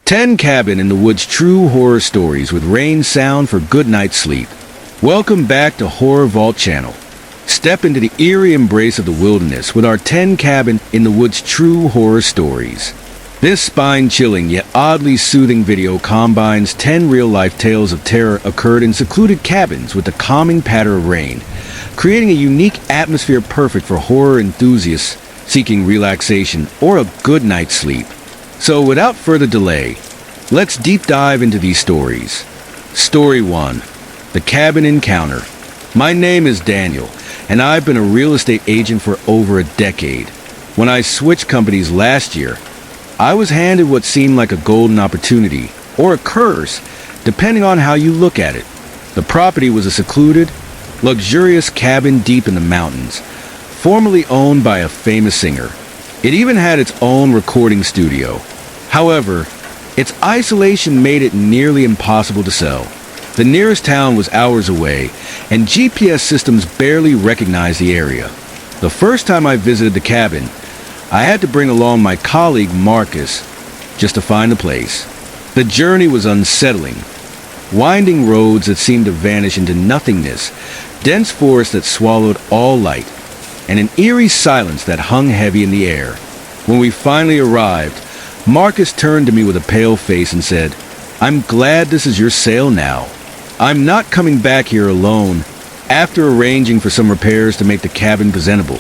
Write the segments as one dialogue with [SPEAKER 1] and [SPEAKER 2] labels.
[SPEAKER 1] 10 Cabin in the Woods True Horror Stories with rain sound for good night's sleep. Welcome back to Horror Vault Channel. Step into the eerie embrace of the wilderness with our 10 Cabin in the Woods True Horror Stories. This spine-chilling yet oddly soothing video combines 10 real-life tales of terror occurred in secluded cabins with the calming patter of rain, creating a unique atmosphere perfect for horror enthusiasts seeking relaxation or a good night's sleep. So without further delay, let's deep dive into these stories. Story 1. The Cabin Encounter. My name is Daniel, and I've been a real estate agent for over a decade. When I switched companies last year, I was handed what seemed like a golden opportunity, or a curse, depending on how you look at it. The property was a secluded, luxurious cabin deep in the mountains, formerly owned by a famous singer. It even had its own recording studio. However, its isolation made it nearly impossible to sell. The nearest town was hours away, and GPS systems barely recognized the area. The first time I visited the cabin, I had to bring along my colleague Marcus just to find the place. The journey was unsettling. Winding roads that seemed to vanish into nothingness, dense forest that swallowed all light, and an eerie silence that hung heavy in the air. When we finally arrived, Marcus turned to me with a pale face and said, "I'm glad this is your sale now. I'm not coming back here alone." After arranging for some repairs to make the cabin presentable,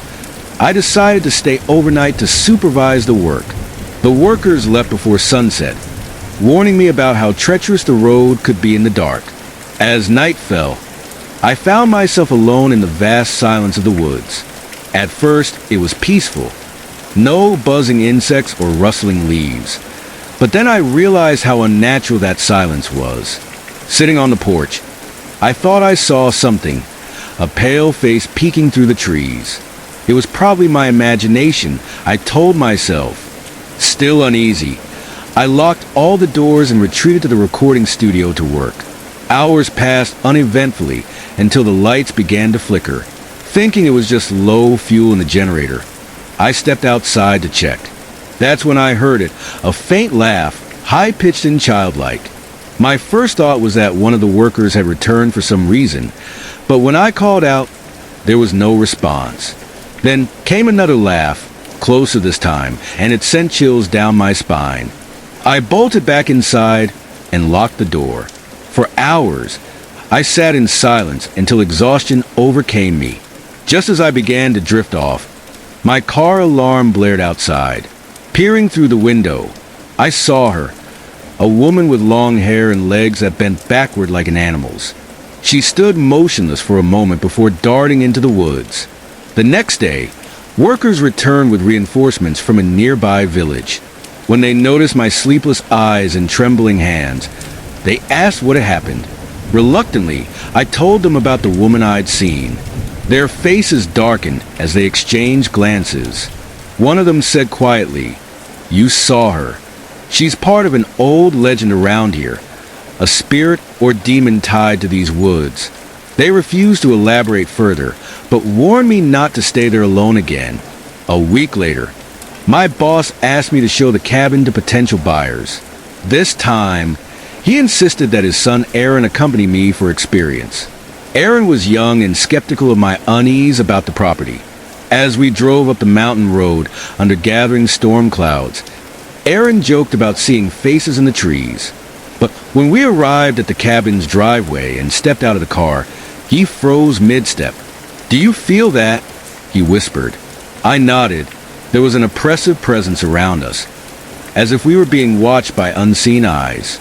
[SPEAKER 1] I decided to stay overnight to supervise the work. The workers left before sunset, warning me about how treacherous the road could be in the dark. As night fell, I found myself alone in the vast silence of the woods. At first, it was peaceful. No buzzing insects or rustling leaves. But then I realized how unnatural that silence was. Sitting on the porch, I thought I saw something, a pale face peeking through the trees. It was probably my imagination, I told myself. Still uneasy, I locked all the doors and retreated to the recording studio to work. Hours passed uneventfully until the lights began to flicker. Thinking it was just low fuel in the generator, I stepped outside to check. That's when I heard it, a faint laugh, high-pitched and childlike. My first thought was that one of the workers had returned for some reason, but when I called out, there was no response. Then came another laugh, closer this time, and it sent chills down my spine. I bolted back inside and locked the door. For hours, I sat in silence until exhaustion overcame me. Just as I began to drift off, my car alarm blared outside. Peering through the window, I saw her, a woman with long hair and legs that bent backward like an animal's. She stood motionless for a moment before darting into the woods. The next day, workers returned with reinforcements from a nearby village. When they noticed my sleepless eyes and trembling hands, they asked what had happened. Reluctantly, I told them about the woman I'd seen. Their faces darkened as they exchanged glances. One of them said quietly, "You saw her. She's part of an old legend around here, a spirit or demon tied to these woods." They refused to elaborate further, but warned me not to stay there alone again. A week later, my boss asked me to show the cabin to potential buyers. This time, he insisted that his son Aaron accompany me for experience. Aaron was young and skeptical of my unease about the property. As we drove up the mountain road under gathering storm clouds, Aaron joked about seeing faces in the trees. But when we arrived at the cabin's driveway and stepped out of the car, he froze mid-step. "Do you feel that?" he whispered. I nodded. There was an oppressive presence around us, as if we were being watched by unseen eyes.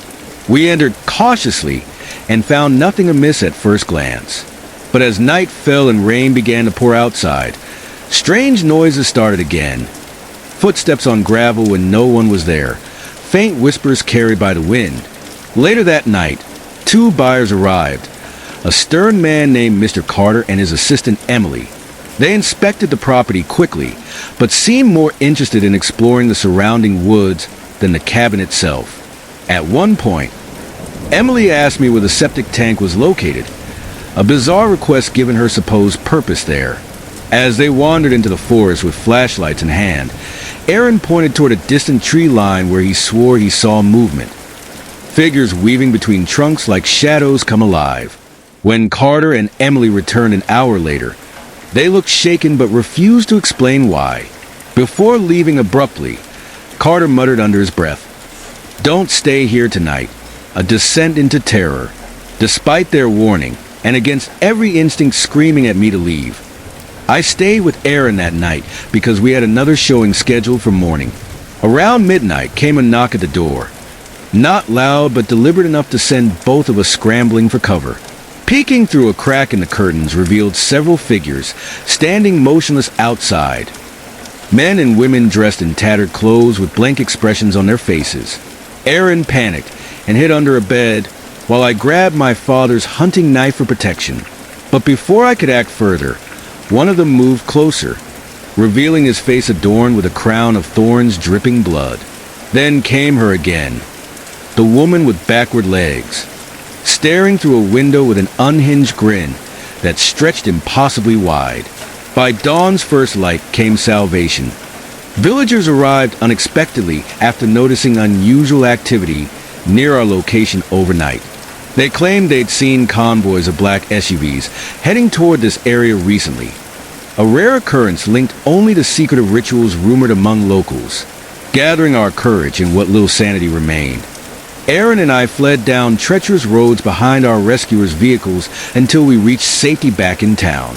[SPEAKER 1] We entered cautiously and found nothing amiss at first glance. But as night fell and rain began to pour outside, strange noises started again. Footsteps on gravel when no one was there, faint whispers carried by the wind. Later that night, 2 buyers arrived, a stern man named Mr. Carter and his assistant Emily. They inspected the property quickly, but seemed more interested in exploring the surrounding woods than the cabin itself. At one point, Emily asked me where the septic tank was located, a bizarre request given her supposed purpose there. As they wandered into the forest with flashlights in hand, Aaron pointed toward a distant tree line where he swore he saw movement. figures weaving between trunks like shadows come alive. When Carter and Emily returned an hour later, they looked shaken but refused to explain why. Before leaving abruptly, Carter muttered under his breath, "Don't stay here tonight." A descent into terror, despite their warning, and against every instinct screaming at me to leave. I stayed with Aaron that night because we had another showing scheduled for morning. Around midnight came a knock at the door. Not loud, but deliberate enough to send both of us scrambling for cover. Peeking through a crack in the curtains revealed several figures standing motionless outside. Men and women dressed in tattered clothes with blank expressions on their faces. Aaron panicked and hid under a bed while I grabbed my father's hunting knife for protection. But before I could act further, one of them moved closer, revealing his face adorned with a crown of thorns dripping blood. Then came her again, the woman with backward legs, staring through a window with an unhinged grin that stretched impossibly wide. By dawn's first light came salvation. Villagers arrived unexpectedly after noticing unusual activity near our location overnight. They claimed they'd seen convoys of black SUVs heading toward this area recently, a rare occurrence linked only to secretive rituals rumored among locals. Gathering our courage and what little sanity remained, Aaron and I fled down treacherous roads behind our rescuers' vehicles until we reached safety back in town.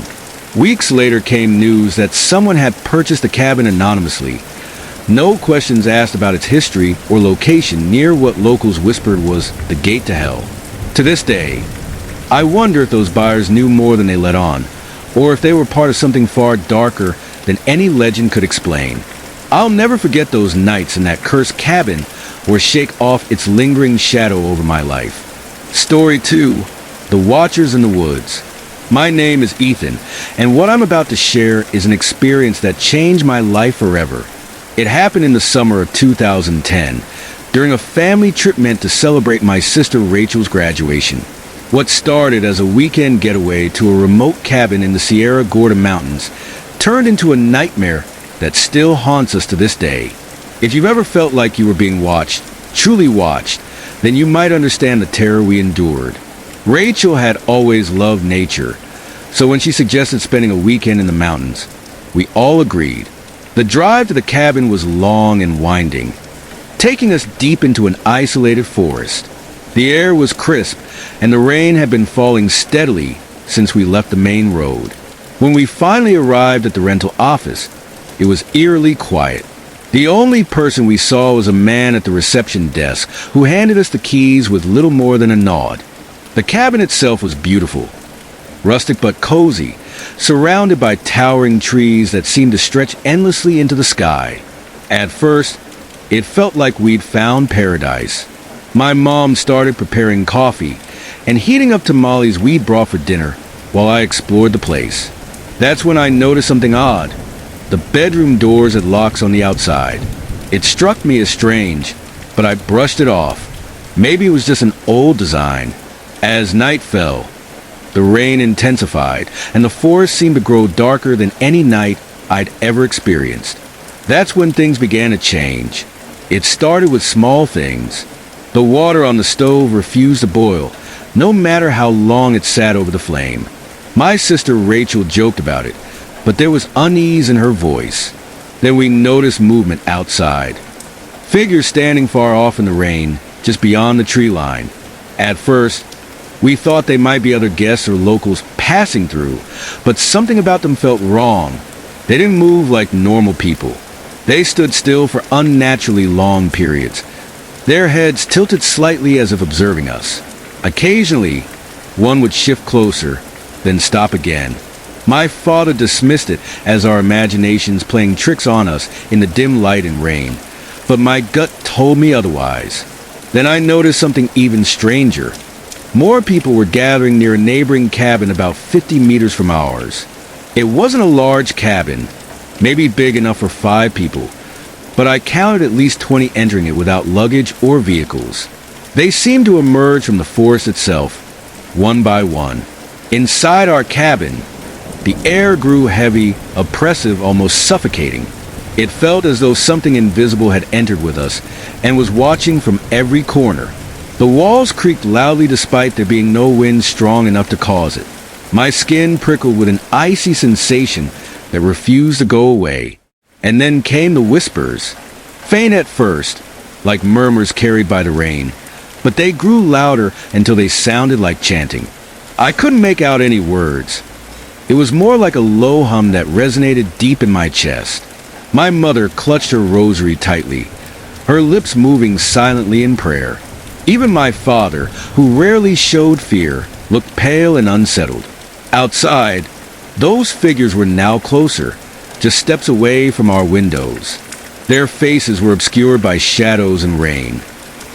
[SPEAKER 1] Weeks later came news that someone had purchased the cabin anonymously. No questions asked about its history or location near what locals whispered was the gate to hell. To this day, I wonder if those buyers knew more than they let on, or if they were part of something far darker than any legend could explain. I'll never forget those nights in that cursed cabin or shake off its lingering shadow over my life. Story 2. The Watchers in the Woods. My name is Ethan, and what I'm about to share is an experience that changed my life forever. It happened in the summer of 2010, during a family trip meant to celebrate my sister Rachel's graduation. What started as a weekend getaway to a remote cabin in the Sierra Gorda Mountains turned into a nightmare that still haunts us to this day. If you've ever felt like you were being watched, truly watched, then you might understand the terror we endured. Rachel had always loved nature, so when she suggested spending a weekend in the mountains, we all agreed. The drive to the cabin was long and winding, taking us deep into an isolated forest. The air was crisp, and the rain had been falling steadily since we left the main road. When we finally arrived at the rental office, it was eerily quiet. The only person we saw was a man at the reception desk who handed us the keys with little more than a nod. The cabin itself was beautiful, rustic but cozy, surrounded by towering trees that seemed to stretch endlessly into the sky. At first, it felt like we'd found paradise. My mom started preparing coffee and heating up tamales we'd brought for dinner while I explored the place. That's when I noticed something odd. The bedroom doors had locks on the outside. It struck me as strange, but I brushed it off. Maybe it was just an old design. As night fell, the rain intensified, and the forest seemed to grow darker than any night I'd ever experienced. That's when things began to change. It started with small things. The water on the stove refused to boil, no matter how long it sat over the flame. My sister Rachel joked about it, but there was unease in her voice. Then we noticed movement outside. Figures standing far off in the rain, just beyond the tree line. At first, we thought they might be other guests or locals passing through, but something about them felt wrong. They didn't move like normal people. They stood still for unnaturally long periods, their heads tilted slightly as if observing us. Occasionally, one would shift closer, then stop again. My father dismissed it as our imaginations playing tricks on us in the dim light and rain, but my gut told me otherwise. Then I noticed something even stranger. More people were gathering near a neighboring cabin about 50 meters from ours. It wasn't a large cabin, maybe big enough for 5 people, but I counted at least 20 entering it without luggage or vehicles. They seemed to emerge from the forest itself, one by one. Inside our cabin, the air grew heavy, oppressive, almost suffocating. It felt as though something invisible had entered with us and was watching from every corner. The walls creaked loudly despite there being no wind strong enough to cause it. My skin prickled with an icy sensation that refused to go away. And then came the whispers. Faint at first, like murmurs carried by the rain, but they grew louder until they sounded like chanting. I couldn't make out any words. It was more like a low hum that resonated deep in my chest. My mother clutched her rosary tightly, her lips moving silently in prayer. Even my father, who rarely showed fear, looked pale and unsettled. Outside, those figures were now closer, just steps away from our windows. Their faces were obscured by shadows and rain,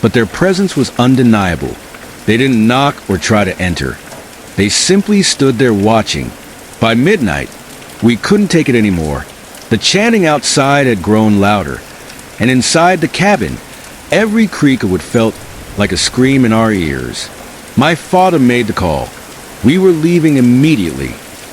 [SPEAKER 1] but their presence was undeniable. They didn't knock or try to enter. They simply stood there watching. By midnight, we couldn't take it anymore. The chanting outside had grown louder, and inside the cabin, every creak of what felt like a scream in our ears. My father made the call. We were leaving immediately.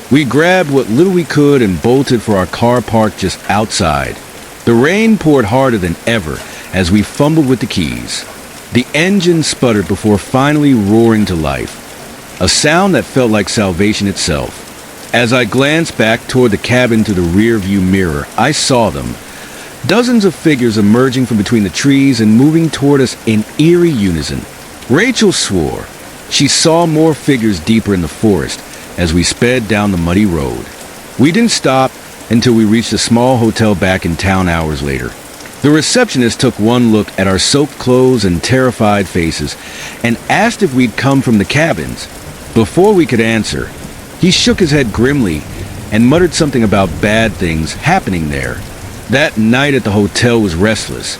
[SPEAKER 1] We grabbed what little we could and bolted for our car parked just outside. The rain poured harder than ever as we fumbled with the keys. The engine sputtered before finally roaring to life, a sound that felt like salvation itself. As I glanced back toward the cabin through the rear-view mirror, I saw them. Dozens of figures emerging from between the trees and moving toward us in eerie unison. Rachel swore she saw more figures deeper in the forest as we sped down the muddy road. We didn't stop until we reached a small hotel back in town hours later. The receptionist took one look at our soaked clothes and terrified faces and asked if we'd come from the cabins. Before we could answer, he shook his head grimly and muttered something about bad things happening there. That night at the hotel was restless.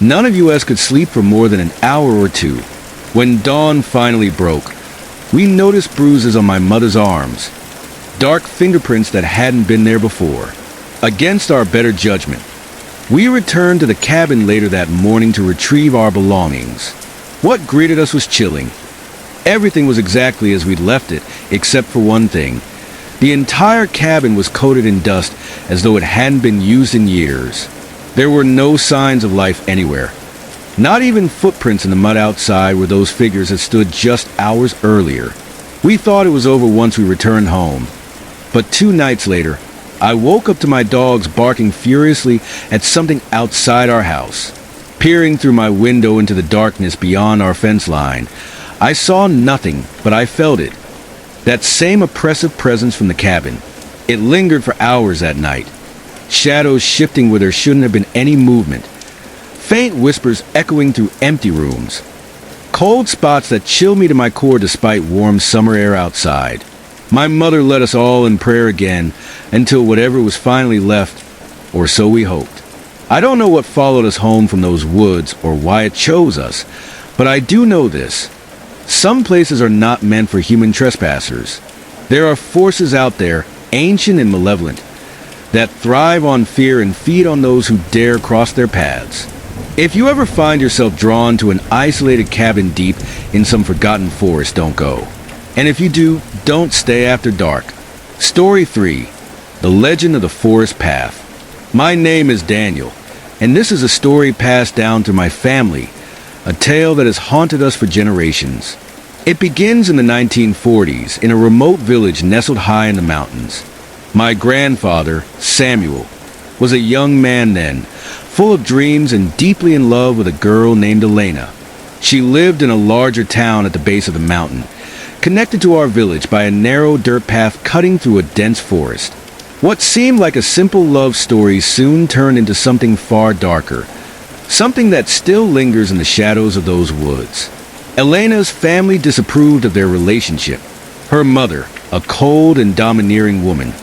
[SPEAKER 1] None of us could sleep for more than an hour or two. When dawn finally broke, we noticed bruises on my mother's arms, dark fingerprints that hadn't been there before. Against our better judgment, we returned to the cabin later that morning to retrieve our belongings. What greeted us was chilling. Everything was exactly as we'd left it, except for one thing. The entire cabin was coated in dust as though it hadn't been used in years. There were no signs of life anywhere. Not even footprints in the mud outside where those figures had stood just hours earlier. We thought it was over once we returned home. But 2 nights later, I woke up to my dogs barking furiously at something outside our house. Peering through my window into the darkness beyond our fence line, I saw nothing, but I felt it. That same oppressive presence from the cabin. It lingered for hours that night. Shadows shifting where there shouldn't have been any movement. Faint whispers echoing through empty rooms. Cold spots that chilled me to my core despite warm summer air outside. My mother led us all in prayer again until whatever was finally left, or so we hoped. I don't know what followed us home from those woods or why it chose us, but I do know this. Some places are not meant for human trespassers. There are forces out there, ancient and malevolent, that thrive on fear and feed on those who dare cross their paths. If you ever find yourself drawn to an isolated cabin deep in some forgotten forest, don't go. And if you do, don't stay after dark. Story 3. The Legend of the Forest Path. My name is Daniel, and this is a story passed down through my family, a tale that has haunted us for generations. It begins in the 1940s in a remote village nestled high in the mountains. My grandfather, Samuel, was a young man then, full of dreams and deeply in love with a girl named Elena. She lived in a larger town at the base of the mountain, connected to our village by a narrow dirt path cutting through a dense forest. What seemed like a simple love story soon turned into something far darker, something that still lingers in the shadows of those woods. Elena's family disapproved of their relationship. Her mother, a cold and domineering woman,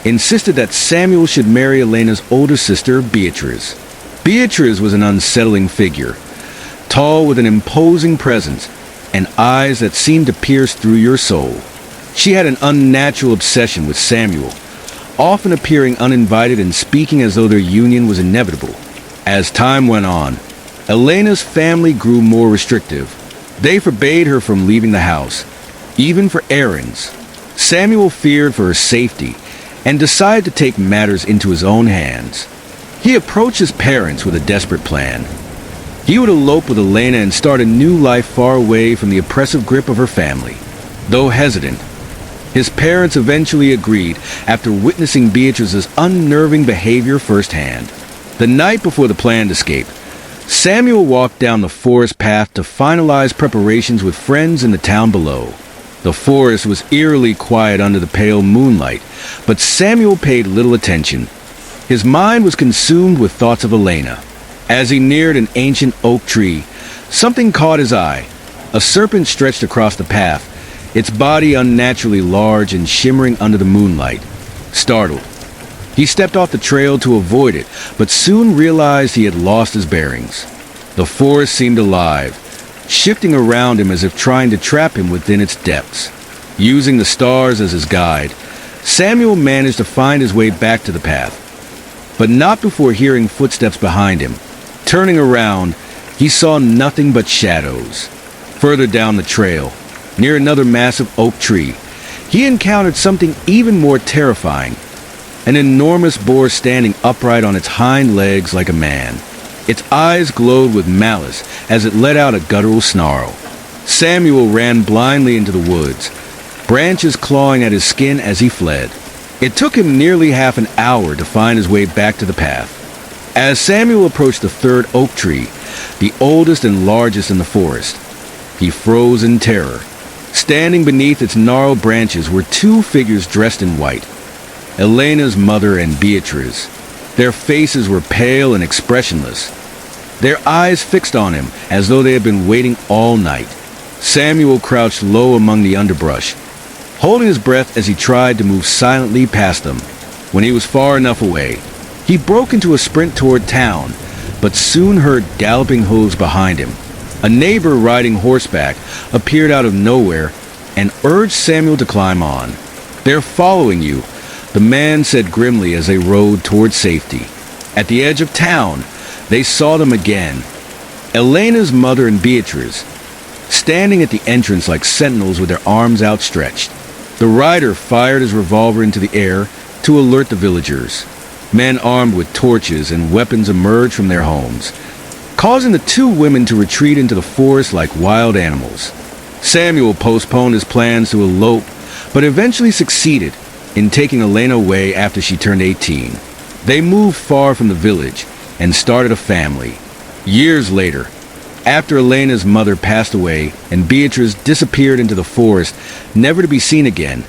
[SPEAKER 1] insisted that Samuel should marry Elena's older sister, Beatrice. Beatrice was an unsettling figure, tall with an imposing presence and eyes that seemed to pierce through your soul. She had an unnatural obsession with Samuel, often appearing uninvited and speaking as though their union was inevitable. As time went on, Elena's family grew more restrictive. They forbade her from leaving the house, even for errands. Samuel feared for her safety and decided to take matters into his own hands. He approached his parents with a desperate plan. He would elope with Elena and start a new life far away from the oppressive grip of her family. Though hesitant, his parents eventually agreed after witnessing Beatrice's unnerving behavior firsthand. The night before the planned escape, Samuel walked down the forest path to finalize preparations with friends in the town below. The forest was eerily quiet under the pale moonlight, but Samuel paid little attention. His mind was consumed with thoughts of Elena. As he neared an ancient oak tree, something caught his eye. A serpent stretched across the path, its body unnaturally large and shimmering under the moonlight. Startled, he stepped off the trail to avoid it, but soon realized he had lost his bearings. The forest seemed alive, shifting around him as if trying to trap him within its depths. Using the stars as his guide, Samuel managed to find his way back to the path, but not before hearing footsteps behind him. Turning around, he saw nothing but shadows. Further down the trail, near another massive oak tree, he encountered something even more terrifying. An enormous boar standing upright on its hind legs like a man. Its eyes glowed with malice as it let out a guttural snarl. Samuel ran blindly into the woods, branches clawing at his skin as he fled. It took him nearly half an hour to find his way back to the path. As Samuel approached the third oak tree, the oldest and largest in the forest, he froze in terror. Standing beneath its gnarled branches were two figures dressed in white, Elena's mother and Beatrice. Their faces were pale and expressionless, their eyes fixed on him as though they had been waiting all night. Samuel crouched low among the underbrush, holding his breath as he tried to move silently past them. When he was far enough away, he broke into a sprint toward town, but soon heard galloping hooves behind him. A neighbor riding horseback appeared out of nowhere and urged Samuel to climb on. "They're following you," the man said grimly as they rode toward safety. At the edge of town, they saw them again. Elena's mother and Beatrice, standing at the entrance like sentinels with their arms outstretched. The rider fired his revolver into the air to alert the villagers. Men armed with torches and weapons emerged from their homes, causing the two women to retreat into the forest like wild animals. Samuel postponed his plans to elope, but eventually succeeded in taking Elena away after she turned 18. They moved far from the village and started a family. Years later, after Elena's mother passed away and Beatrice disappeared into the forest, never to be seen again,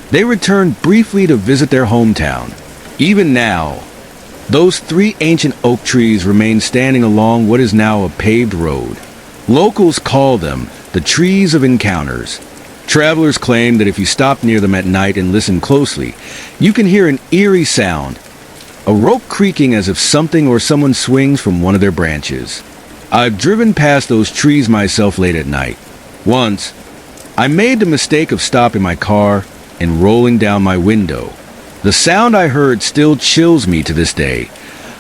[SPEAKER 1] they returned briefly to visit their hometown. Even now, those three ancient oak trees remain standing along what is now a paved road. Locals call them the Trees of Encounters. Travelers claim that if you stop near them at night and listen closely, you can hear an eerie sound, a rope creaking as if something or someone swings from one of their branches. I've driven past those trees myself late at night. Once, I made the mistake of stopping my car and rolling down my window. The sound I heard still chills me to this day,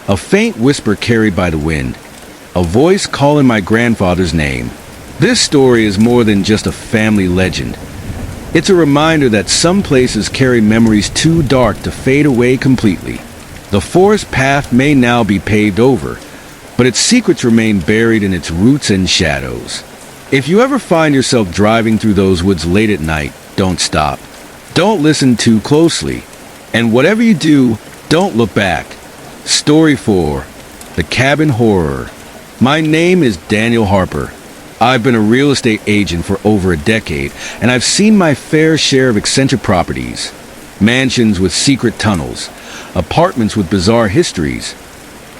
[SPEAKER 1] a faint whisper carried by the wind, a voice calling my grandfather's name. This story is more than just a family legend. It's a reminder that some places carry memories too dark to fade away completely. The forest path may now be paved over, but its secrets remain buried in its roots and shadows. If you ever find yourself driving through those woods late at night, don't stop. Don't listen too closely. And whatever you do, don't look back. Story 4. The Cabin Horror. My name is Daniel Harper. I've been a real estate agent for over a decade, and I've seen my fair share of eccentric properties. Mansions with secret tunnels, apartments with bizarre histories,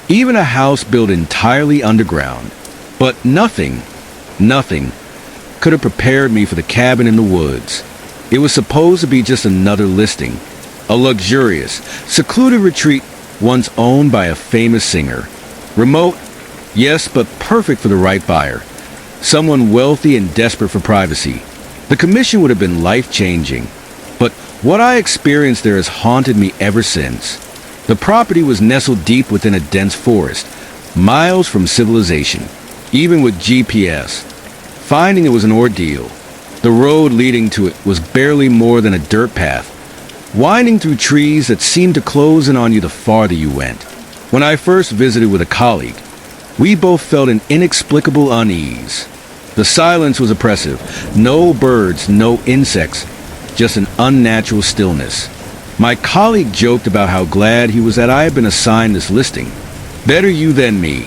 [SPEAKER 1] even a house built entirely underground. But nothing could have prepared me for the cabin in the woods. It was supposed to be just another listing. A luxurious, secluded retreat once owned by a famous singer. Remote, yes, but perfect for the right buyer. Someone wealthy and desperate for privacy. The commission would have been life-changing. But what I experienced there has haunted me ever since. The property was nestled deep within a dense forest, miles from civilization. Even with GPS, finding it was an ordeal. The road leading to it was barely more than a dirt path, winding through trees that seemed to close in on you the farther you went. When I first visited with a colleague, We both felt an inexplicable unease. The silence was oppressive. No birds, no insects, just an unnatural stillness. My colleague joked about how glad he was that I had been assigned this listing. "Better you than me,"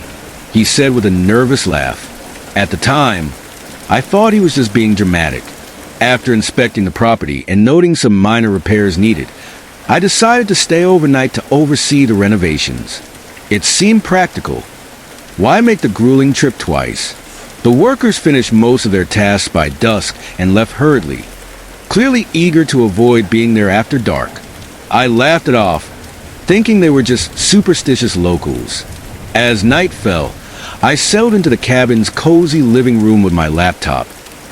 [SPEAKER 1] he said with a nervous laugh. At the time, I thought he was just being dramatic. After inspecting the property and noting some minor repairs needed, I decided to stay overnight to oversee the renovations. It seemed practical. Why make the grueling trip twice? The workers finished most of their tasks by dusk and left hurriedly, clearly eager to avoid being there after dark. I laughed it off, thinking they were just superstitious locals. As night fell, I settled into the cabin's cozy living room with my laptop.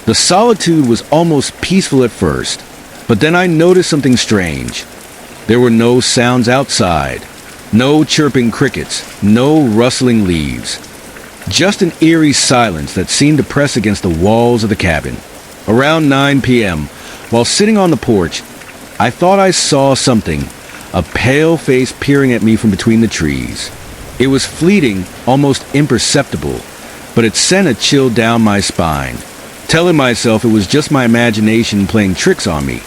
[SPEAKER 1] The solitude was almost peaceful at first, but then I noticed something strange. There were no sounds outside, no chirping crickets, no rustling leaves. Just an eerie silence that seemed to press against the walls of the cabin. Around 9 p.m., while sitting on the porch, I thought I saw something, a pale face peering at me from between the trees. It was fleeting, almost imperceptible, but it sent a chill down my spine, telling myself it was just my imagination playing tricks on me.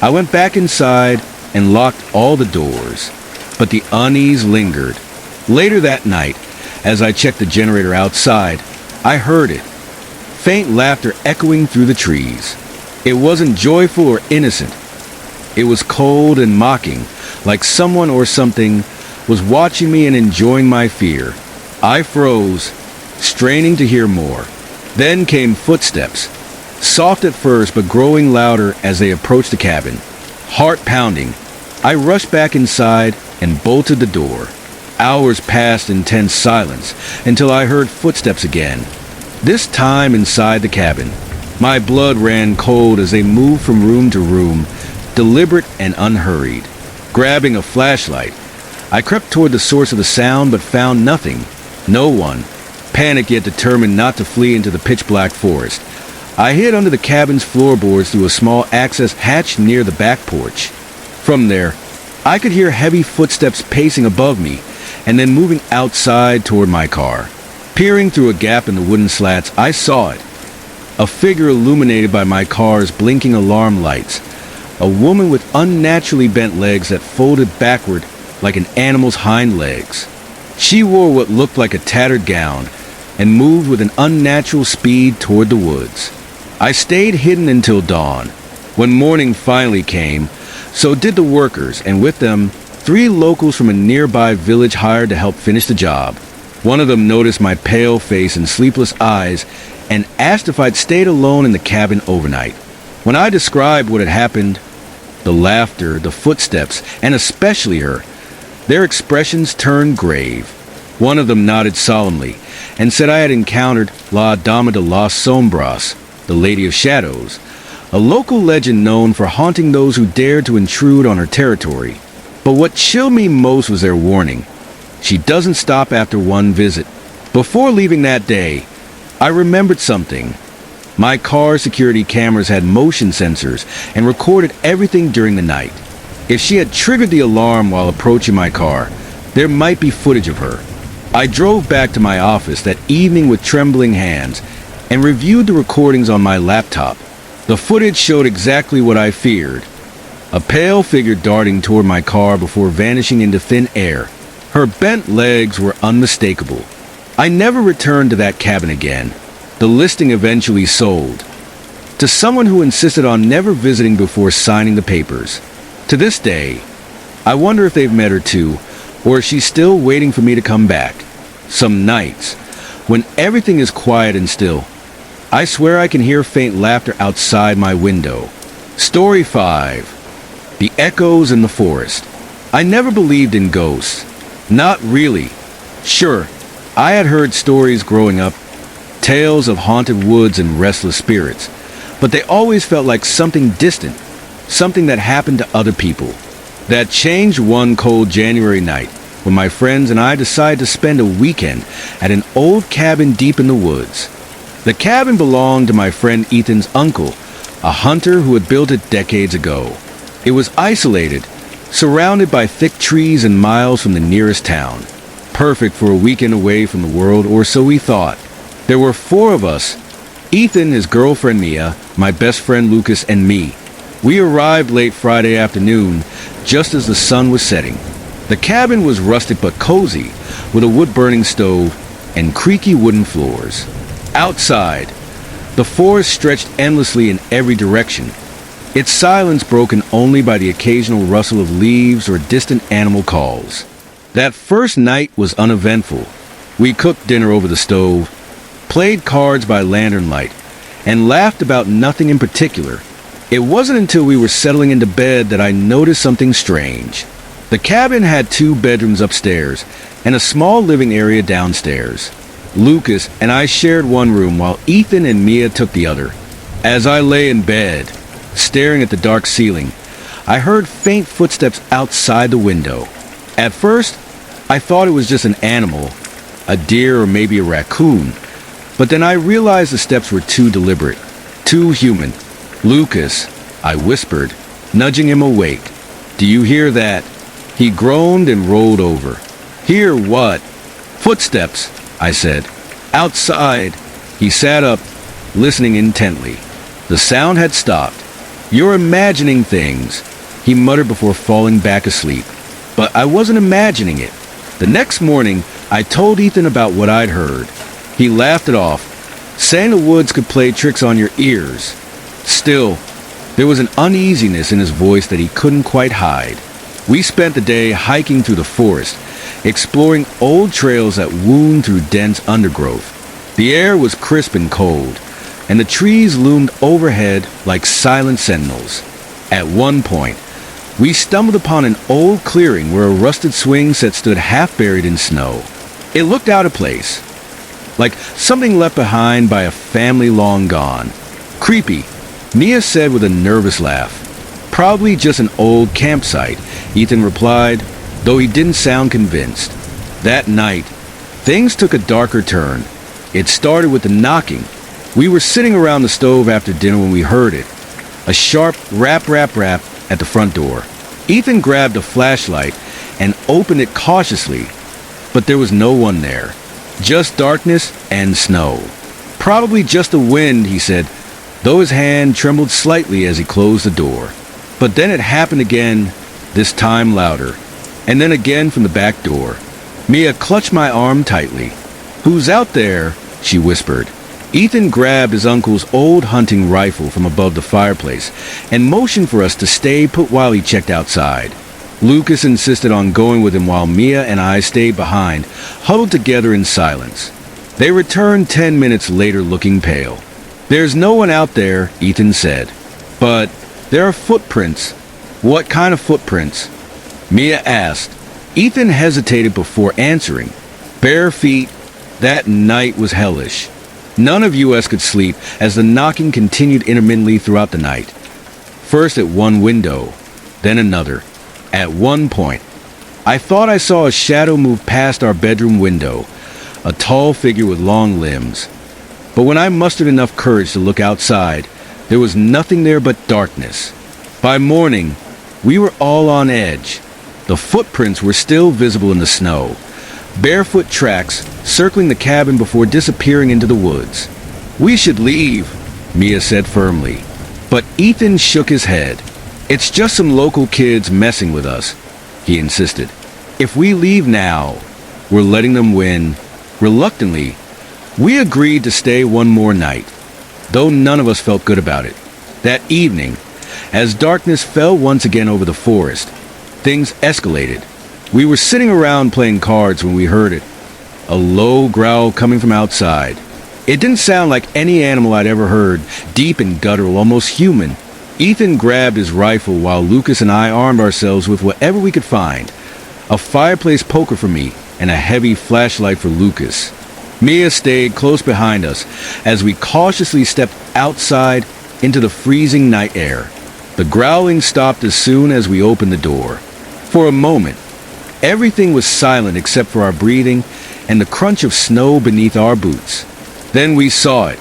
[SPEAKER 1] I went back inside and locked all the doors, but the unease lingered. Later that night, as I checked the generator outside, I heard it. Faint laughter echoing through the trees. It wasn't joyful or innocent. It was cold and mocking, like someone or something was watching me and enjoying my fear. I froze, straining to hear more. Then came footsteps, soft at first but growing louder as they approached the cabin. Heart pounding, I rushed back inside and bolted the door. Hours passed in tense silence until I heard footsteps again, this time inside the cabin. My blood ran cold as they moved from room to room, deliberate and unhurried. Grabbing a flashlight, I crept toward the source of the sound but found nothing. No one. Panicked yet determined not to flee into the pitch-black forest, I hid under the cabin's floorboards through a small access hatch near the back porch. From there, I could hear heavy footsteps pacing above me and then moving outside toward my car. Peering through a gap in the wooden slats, I saw it. A figure illuminated by my car's blinking alarm lights. A woman with unnaturally bent legs that folded backward like an animal's hind legs. She wore what looked like a tattered gown and moved with an unnatural speed toward the woods. I stayed hidden until dawn. When morning finally came, so did the workers, and with them, 3 locals from a nearby village hired to help finish the job. One of them noticed my pale face and sleepless eyes and asked if I'd stayed alone in the cabin overnight. When I described what had happened, the laughter, the footsteps, and especially her, their expressions turned grave. One of them nodded solemnly and said I had encountered La Dama de las Sombras, the Lady of Shadows, a local legend known for haunting those who dared to intrude on her territory. But what chilled me most was their warning. She doesn't stop after one visit. Before leaving that day, I remembered something. My car's security cameras had motion sensors and recorded everything during the night. If she had triggered the alarm while approaching my car, there might be footage of her. I drove back to my office that evening with trembling hands and reviewed the recordings on my laptop. The footage showed exactly what I feared. A pale figure darting toward my car before vanishing into thin air. Her bent legs were unmistakable. I never returned to that cabin again. The listing eventually sold to someone who insisted on never visiting before signing the papers. To this day, I wonder if they've met her too, or if she's still waiting for me to come back. Some nights, when everything is quiet and still, I swear I can hear faint laughter outside my window. Story 5. The Echoes in the Forest. I never believed in ghosts. Not really. Sure, I had heard stories growing up, tales of haunted woods and restless spirits, but they always felt like something distant, something that happened to other people. That changed one cold January night when my friends and I decided to spend a weekend at an old cabin deep in the woods. The cabin belonged to my friend Ethan's uncle, a hunter who had built it decades ago. It was isolated, surrounded by thick trees and miles from the nearest town. Perfect for a weekend away from the world, or so we thought. There were 4 of us: Ethan, his girlfriend Mia, my best friend Lucas, and me. We arrived late Friday afternoon, just as the sun was setting. The cabin was rustic but cozy, with a wood-burning stove and creaky wooden floors. Outside, the forest stretched endlessly in every direction, its silence broken only by the occasional rustle of leaves or distant animal calls. That first night was uneventful. We cooked dinner over the stove, played cards by lantern light, and laughed about nothing in particular. It wasn't until we were settling into bed that I noticed something strange. The cabin had 2 bedrooms upstairs and a small living area downstairs. Lucas and I shared one room while Ethan and Mia took the other. As I lay in bed, staring at the dark ceiling, I heard faint footsteps outside the window. At first, I thought it was just an animal, a deer or maybe a raccoon, but then I realized the steps were too deliberate, too human. "Lucas," I whispered, nudging him awake. "Do you hear that?" He groaned and rolled over. "Hear what?" "Footsteps," I said. "Outside." He sat up, listening intently. The sound had stopped. "You're imagining things," he muttered before falling back asleep. But I wasn't imagining it. The next morning, I told Ethan about what I'd heard. He laughed it off, saying the woods could play tricks on your ears. Still, there was an uneasiness in his voice that he couldn't quite hide. We spent the day hiking through the forest, exploring old trails that wound through dense undergrowth. The air was crisp and cold, and the trees loomed overhead like silent sentinels. At one point, we stumbled upon an old clearing where a rusted swing set stood half buried in snow. It looked out of place, like something left behind by a family long gone. "Creepy," Mia said with a nervous laugh. "Probably just an old campsite," Ethan replied, though he didn't sound convinced. That night, things took a darker turn. It started with the knocking. We were sitting around the stove after dinner when we heard it. A sharp rap, rap, rap at the front door. Ethan grabbed a flashlight and opened it cautiously, but there was no one there. Just darkness and snow. "Probably just the wind," he said, though his hand trembled slightly as he closed the door. But then it happened again, this time louder, and then again from the back door. Mia clutched my arm tightly. "Who's out there?" she whispered. Ethan grabbed his uncle's old hunting rifle from above the fireplace and motioned for us to stay put while he checked outside. Lucas insisted on going with him while Mia and I stayed behind, huddled together in silence. They returned 10 minutes later looking pale. "There's no one out there," Ethan said. "But there are footprints." "What kind of footprints?" Mia asked. Ethan hesitated before answering. "Bare feet." That night was hellish. None of us could sleep as the knocking continued intermittently throughout the night. First at one window, then another. At one point, I thought I saw a shadow move past our bedroom window, a tall figure with long limbs. But when I mustered enough courage to look outside, there was nothing there but darkness. By morning, we were all on edge. The footprints were still visible in the snow, barefoot tracks circling the cabin before disappearing into the woods. "We should leave," Mia said firmly. But Ethan shook his head. "It's just some local kids messing with us," he insisted. "If we leave now, we're letting them win." Reluctantly, we agreed to stay one more night, though none of us felt good about it. That evening, as darkness fell once again over the forest, things escalated. We were sitting around playing cards when we heard it. A low growl coming from outside. It didn't sound like any animal I'd ever heard, deep and guttural, almost human. Ethan grabbed his rifle while Lucas and I armed ourselves with whatever we could find. A fireplace poker for me and a heavy flashlight for Lucas. Mia stayed close behind us as we cautiously stepped outside into the freezing night air. The growling stopped as soon as we opened the door. For a moment, everything was silent except for our breathing and the crunch of snow beneath our boots. Then we saw it,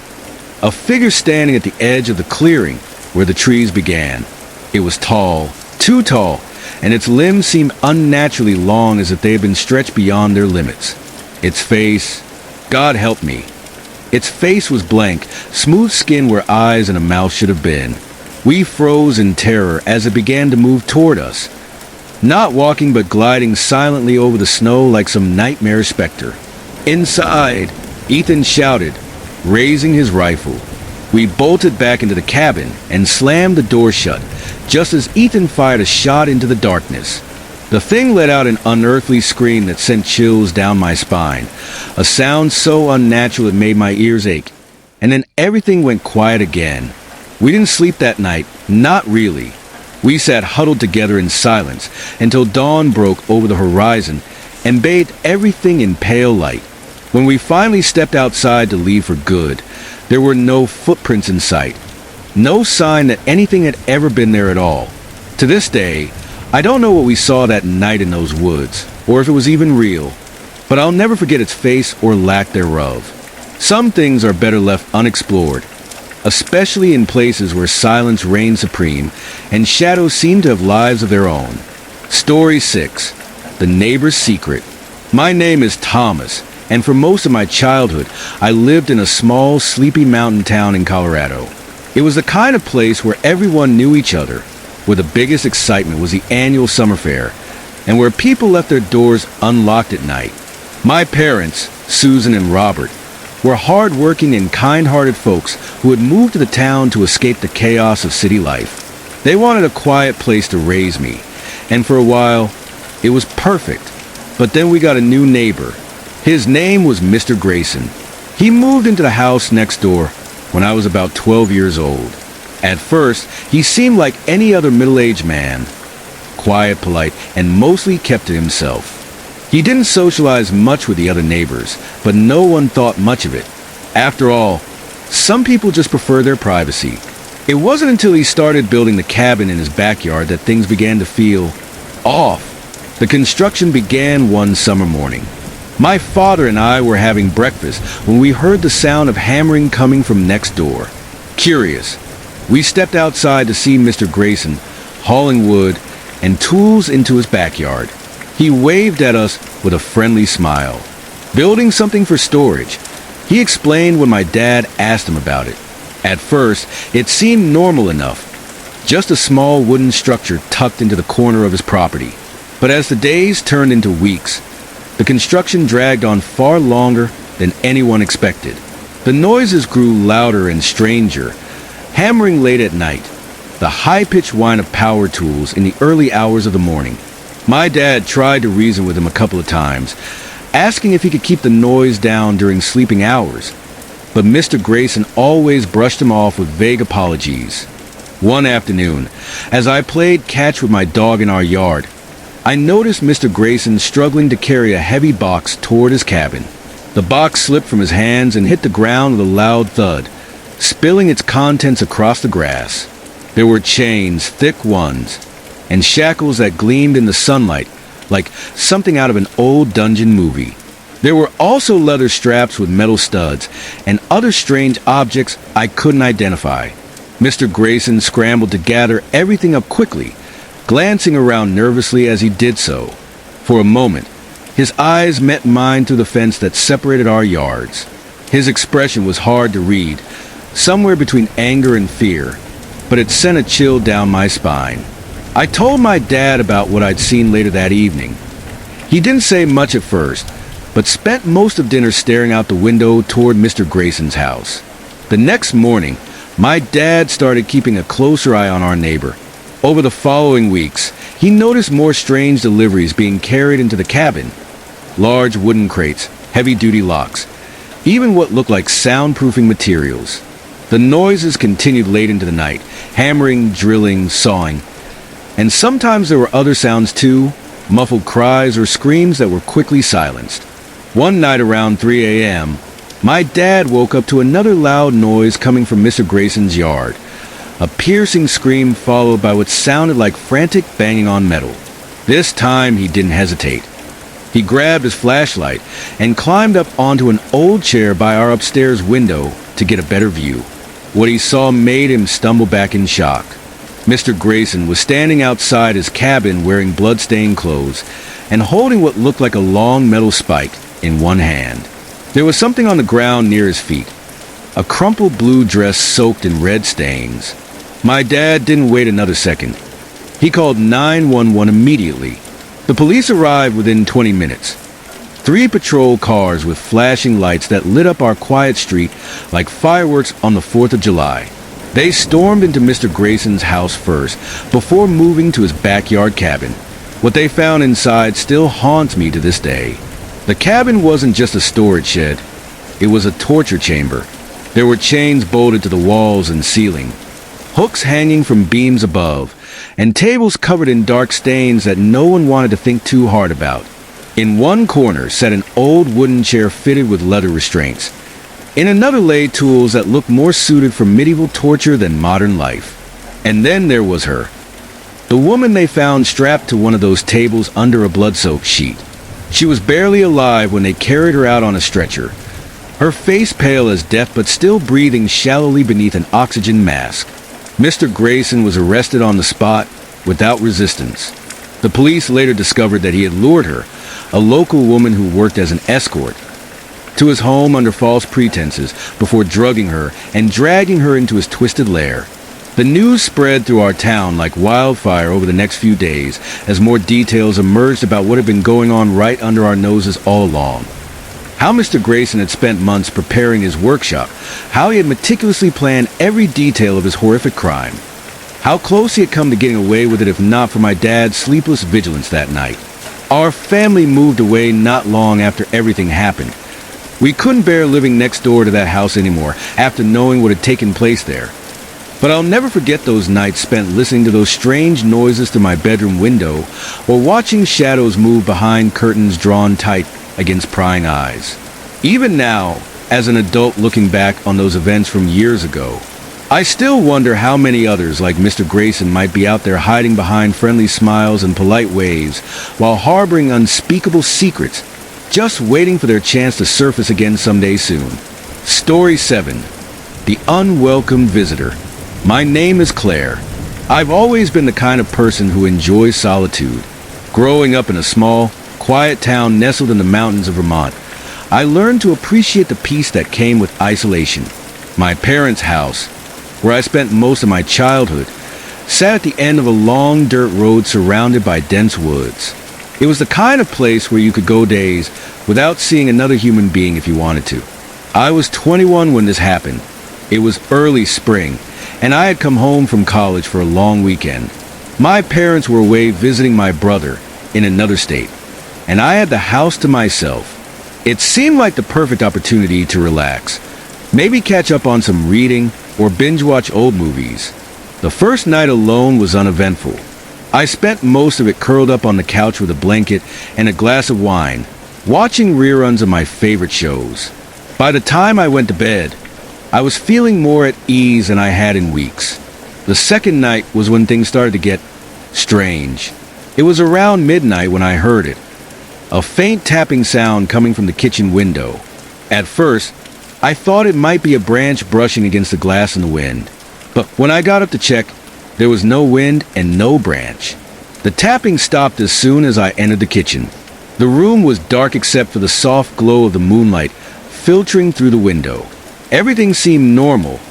[SPEAKER 1] a figure standing at the edge of the clearing where the trees began. It was tall, too tall, and its limbs seemed unnaturally long as if they had been stretched beyond their limits. Its face, God help me. Its face was blank, smooth skin where eyes and a mouth should have been. We froze in terror as it began to move toward us, not walking but gliding silently over the snow like some nightmare specter. Inside, Ethan shouted, raising his rifle. We bolted back into the cabin and slammed the door shut, just as Ethan fired a shot into the darkness. The thing let out an unearthly scream that sent chills down my spine, a sound so unnatural it made my ears ache. And then everything went quiet again. We didn't sleep that night, not really. We sat huddled together in silence until dawn broke over the horizon and bathed everything in pale light. When we finally stepped outside to leave for good, there were no footprints in sight. No sign that anything had ever been there at all. To this day, I don't know what we saw that night in those woods, or if it was even real, but I'll never forget its face or lack thereof. Some things are better left unexplored, especially in places where silence reigns supreme and shadows seem to have lives of their own. Story 6. The Neighbor's Secret. My name is Thomas, and for most of my childhood, I lived in a small, sleepy mountain town in Colorado. It was the kind of place where everyone knew each other, where the biggest excitement was the annual summer fair, and where people left their doors unlocked at night. My parents, Susan and Robert, were hard-working and kind-hearted folks who had moved to the town to escape the chaos of city life. They wanted a quiet place to raise me, and for a while, it was perfect. But then we got a new neighbor. His name was Mr. Grayson. He moved into the house next door when I was about 12 years old. At first, he seemed like any other middle-aged man, quiet, polite, and mostly kept to himself. He didn't socialize much with the other neighbors, but no one thought much of it. After all, some people just prefer their privacy. It wasn't until he started building the cabin in his backyard that things began to feel off. The construction began one summer morning. My father and I were having breakfast when we heard the sound of hammering coming from next door. Curious, we stepped outside to see Mr. Grayson hauling wood and tools into his backyard. He waved at us with a friendly smile. Building something for storage. He explained when my dad asked him about it. At first, it seemed normal enough, just a small wooden structure tucked into the corner of his property. But as the days turned into weeks, the construction dragged on far longer than anyone expected. The noises grew louder and stranger, hammering late at night, the high-pitched whine of power tools in the early hours of the morning. My dad tried to reason with him a couple of times, asking if he could keep the noise down during sleeping hours, but Mr. Grayson always brushed him off with vague apologies. One afternoon, as I played catch with my dog in our yard, I noticed Mr. Grayson struggling to carry a heavy box toward his cabin. The box slipped from his hands and hit the ground with a loud thud, spilling its contents across the grass. There were chains, thick ones, and shackles that gleamed in the sunlight like something out of an old dungeon movie. There were also leather straps with metal studs and other strange objects I couldn't identify. Mr. Grayson scrambled to gather everything up quickly, glancing around nervously as he did so. For a moment, his eyes met mine through the fence that separated our yards. His expression was hard to read, somewhere between anger and fear, but it sent a chill down my spine. I told my dad about what I'd seen later that evening. He didn't say much at first, but spent most of dinner staring out the window toward Mr. Grayson's house. The next morning, my dad started keeping a closer eye on our neighbor. Over the following weeks, he noticed more strange deliveries being carried into the cabin. Large wooden crates, heavy-duty locks, even what looked like soundproofing materials. The noises continued late into the night, hammering, drilling, sawing. And sometimes there were other sounds too, muffled cries or screams that were quickly silenced. One night around 3 a.m., my dad woke up to another loud noise coming from Mr. Grayson's yard. A piercing scream followed by what sounded like frantic banging on metal. This time he didn't hesitate. He grabbed his flashlight and climbed up onto an old chair by our upstairs window to get a better view. What he saw made him stumble back in shock. Mr. Grayson was standing outside his cabin wearing blood-stained clothes and holding what looked like a long metal spike in one hand. There was something on the ground near his feet, a crumpled blue dress soaked in red stains. My dad didn't wait another second. He called 911 immediately. The police arrived within 20 minutes. 3 patrol cars with flashing lights that lit up our quiet street like fireworks on the 4th of July. They stormed into Mr. Grayson's house first, before moving to his backyard cabin. What they found inside still haunts me to this day. The cabin wasn't just a storage shed. It was a torture chamber. There were chains bolted to the walls and ceiling, hooks hanging from beams above, and tables covered in dark stains that no one wanted to think too hard about. In one corner sat an old wooden chair fitted with leather restraints. In another lay tools that looked more suited for medieval torture than modern life. And then there was her. The woman they found strapped to one of those tables under a blood-soaked sheet. She was barely alive when they carried her out on a stretcher. Her face pale as death but still breathing shallowly beneath an oxygen mask. Mr. Grayson was arrested on the spot without resistance. The police later discovered that he had lured her, a local woman who worked as an escort, to his home under false pretenses before drugging her and dragging her into his twisted lair. The news spread through our town like wildfire over the next few days as more details emerged about what had been going on right under our noses all along. How Mr. Grayson had spent months preparing his workshop, how he had meticulously planned every detail of his horrific crime, how close he had come to getting away with it if not for my dad's sleepless vigilance that night. Our family moved away not long after everything happened. We couldn't bear living next door to that house anymore after knowing what had taken place there. But I'll never forget those nights spent listening to those strange noises through my bedroom window or watching shadows move behind curtains drawn tight against prying eyes. Even now, as an adult looking back on those events from years ago, I still wonder how many others like Mr. Grayson might be out there hiding behind friendly smiles and polite waves while harboring unspeakable secrets, just waiting for their chance to surface again someday soon. Story 7. The Unwelcomed Visitor. My name is Claire. I've always been the kind of person who enjoys solitude. Growing up in a small, quiet town nestled in the mountains of Vermont, I learned to appreciate the peace that came with isolation. My parents' house, where I spent most of my childhood, sat at the end of a long dirt road surrounded by dense woods. It was the kind of place where you could go days without seeing another human being if you wanted to. I was 21 when this happened. It was early spring, and I had come home from college for a long weekend. My parents were away visiting my brother in another state, and I had the house to myself. It seemed like the perfect opportunity to relax, maybe catch up on some reading or binge watch old movies. The first night alone was uneventful. I spent most of it curled up on the couch with a blanket and a glass of wine, watching reruns of my favorite shows. By the time I went to bed, I was feeling more at ease than I had in weeks. The second night was when things started to get strange. It was around midnight when I heard it. A faint tapping sound coming from the kitchen window. At first, I thought it might be a branch brushing against the glass in the wind. But when I got up to check, there was no wind and no branch. The tapping stopped as soon as I entered the kitchen. The room was dark except for the soft glow of the moonlight filtering through the window. Everything seemed normal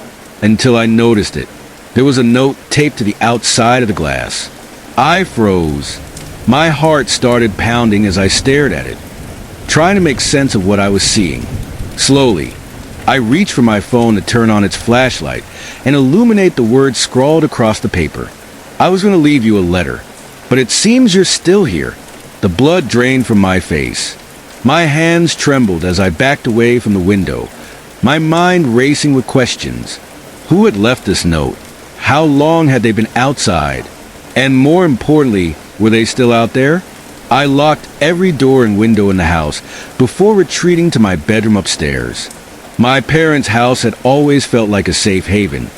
[SPEAKER 1] until I noticed it. There was a note taped to the outside of the glass. I froze. My heart started pounding as I stared at it, trying to make sense of what I was seeing. Slowly, I reached for my phone to turn on its flashlight and illuminate the words scrawled across the paper. I was going to leave you a letter, but it seems you're still here. The blood drained from my face. My hands trembled as I backed away from the window, my mind racing with questions. Who had left this note? How long had they been outside? And more importantly, were they still out there? I locked every door and window in the house before retreating to my bedroom upstairs. My parents' house had always felt like a safe haven,